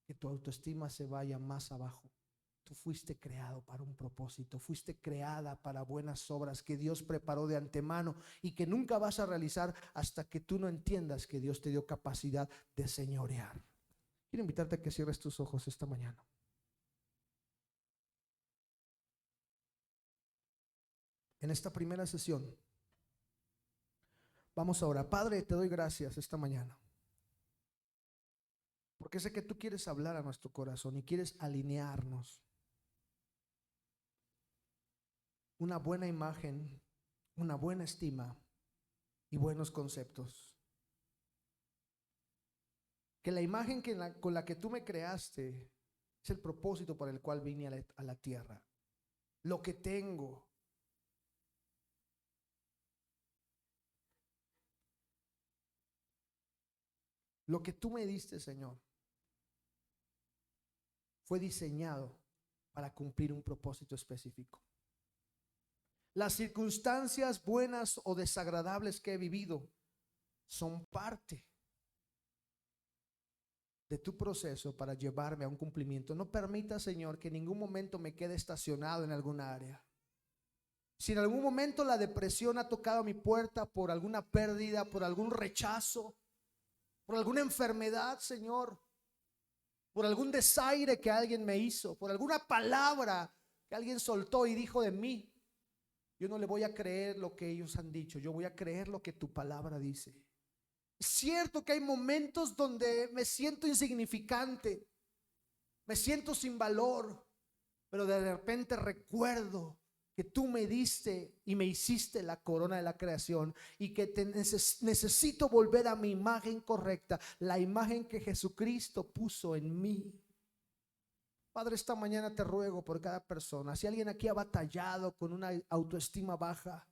que tu autoestima se vaya más abajo. Tú fuiste creado para un propósito, fuiste creada para buenas obras que Dios preparó de antemano y que nunca vas a realizar hasta que tú no entiendas que Dios te dio capacidad de señorear. Quiero invitarte a que cierres tus ojos esta mañana. en esta primera sesión, vamos ahora. Padre, te doy gracias esta mañana, porque sé que tú quieres hablar a nuestro corazón y quieres alinearnos una buena imagen, una buena estima y buenos conceptos. Que la imagen con la que tú me creaste es el propósito para el cual vine a la tierra. Lo que tengo, lo que tú me diste, Señor, fue diseñado para cumplir un propósito específico. Las circunstancias buenas o desagradables que he vivido son parte de tu proceso para llevarme a un cumplimiento. No permita, Señor, que en ningún momento me quede estacionado en alguna área. Si en algún momento la depresión ha tocado mi puerta por alguna pérdida, por algún rechazo, por alguna enfermedad, Señor, por algún desaire que alguien me hizo, por alguna palabra que alguien soltó y dijo de mí, yo no le voy a creer lo que ellos han dicho, yo voy a creer lo que tu palabra dice. Es cierto que hay momentos donde me siento insignificante, me siento sin valor, pero de repente recuerdo que tú me diste y me hiciste la corona de la creación y que necesito volver a mi imagen correcta, la imagen que Jesucristo puso en mí. Padre, esta mañana te ruego por cada persona. Si alguien aquí ha batallado con una autoestima baja,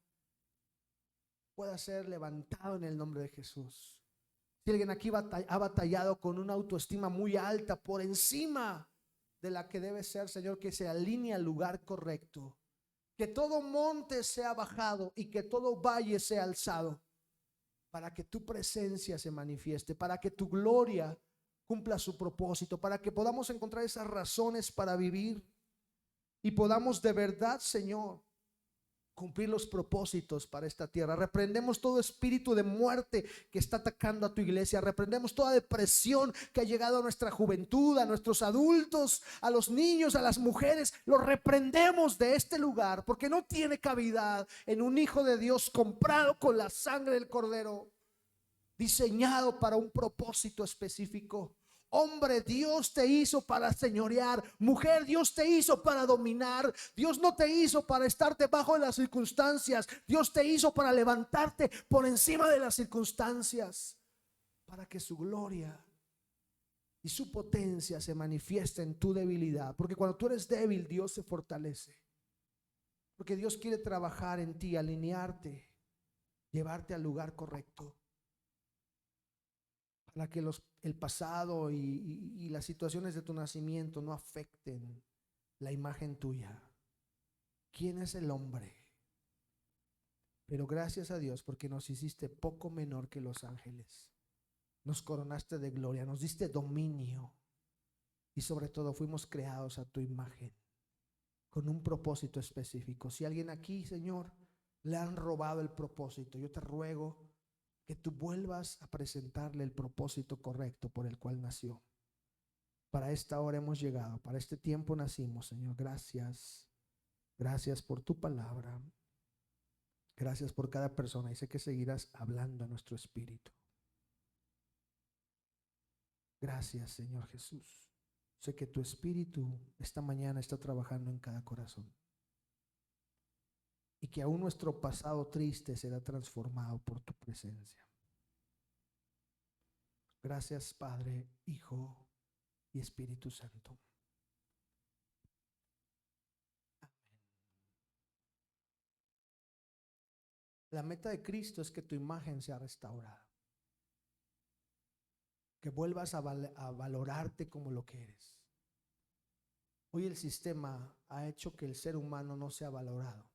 pueda ser levantado en el nombre de Jesús. Si alguien aquí ha batallado con una autoestima muy alta, por encima de la que debe ser, Señor, que se alinee al lugar correcto. Que todo monte sea bajado y que todo valle sea alzado, para que tu presencia se manifieste, para que tu gloria cumpla su propósito, para que podamos encontrar esas razones para vivir y podamos de verdad, Señor, cumplir los propósitos para esta tierra. Reprendemos todo espíritu de muerte que está atacando a tu iglesia. Reprendemos toda depresión que ha llegado a nuestra juventud, a nuestros adultos, a los niños, a las mujeres. Lo reprendemos de este lugar porque no tiene cavidad en un hijo de Dios comprado con la sangre del Cordero, diseñado para un propósito específico. Hombre, Dios te hizo para señorear. Mujer, Dios te hizo para dominar. Dios no te hizo para estar debajo de las circunstancias. Dios te hizo para levantarte por encima de las circunstancias, para que su gloria y su potencia se manifieste en tu debilidad. Porque cuando tú eres débil, Dios se fortalece. Porque Dios quiere trabajar en ti, alinearte, llevarte al lugar correcto, para que el pasado y las situaciones de tu nacimiento no afecten la imagen tuya. ¿Quién es el hombre? Pero gracias a Dios, porque nos hiciste poco menor que los ángeles. Nos coronaste de gloria, nos diste dominio y sobre todo fuimos creados a tu imagen con un propósito específico. Si alguien aquí, Señor, le han robado el propósito, yo te ruego que tú vuelvas a presentarle el propósito correcto por el cual nació. Para esta hora hemos llegado, para este tiempo nacimos, Señor. Gracias. Gracias por tu palabra. Gracias por cada persona y sé que seguirás hablando a nuestro espíritu. Gracias, Señor Jesús. Sé que tu espíritu esta mañana está trabajando en cada corazón y que aún nuestro pasado triste será transformado por tu presencia. Gracias, Padre, Hijo y Espíritu Santo. Amén. La meta de Cristo es que tu imagen sea restaurada, que vuelvas a valorarte como lo que eres. Hoy el sistema ha hecho que el ser humano no sea valorado.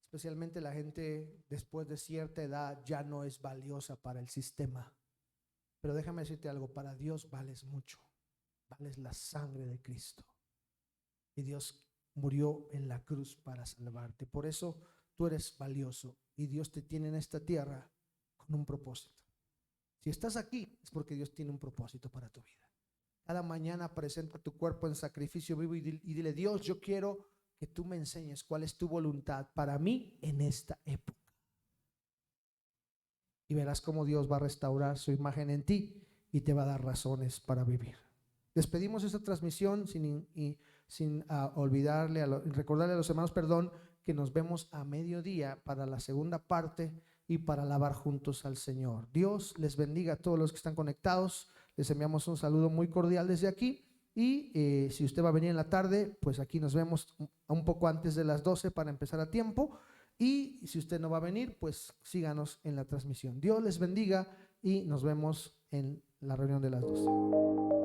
Especialmente la gente después de cierta edad ya no es valiosa para el sistema. Pero déjame decirte algo, para Dios vales mucho. Vales la sangre de Cristo. Y Dios murió en la cruz para salvarte. Por eso tú eres valioso y Dios te tiene en esta tierra con un propósito. Si estás aquí es porque Dios tiene un propósito para tu vida. Cada mañana presenta tu cuerpo en sacrificio vivo y dile: Dios, yo quiero que tú me enseñes cuál es tu voluntad para mí en esta época. Y verás cómo Dios va a restaurar su imagen en ti y te va a dar razones para vivir. Despedimos esta transmisión sin recordarle a los hermanos, que nos vemos a mediodía para la segunda parte y para alabar juntos al Señor. Dios les bendiga a todos los que están conectados. Les enviamos un saludo muy cordial desde aquí. Y si usted va a venir en la tarde, pues aquí nos vemos un poco antes de las 12 para empezar a tiempo. Y si usted no va a venir, pues síganos en la transmisión. Dios les bendiga y nos vemos en la reunión de las 12.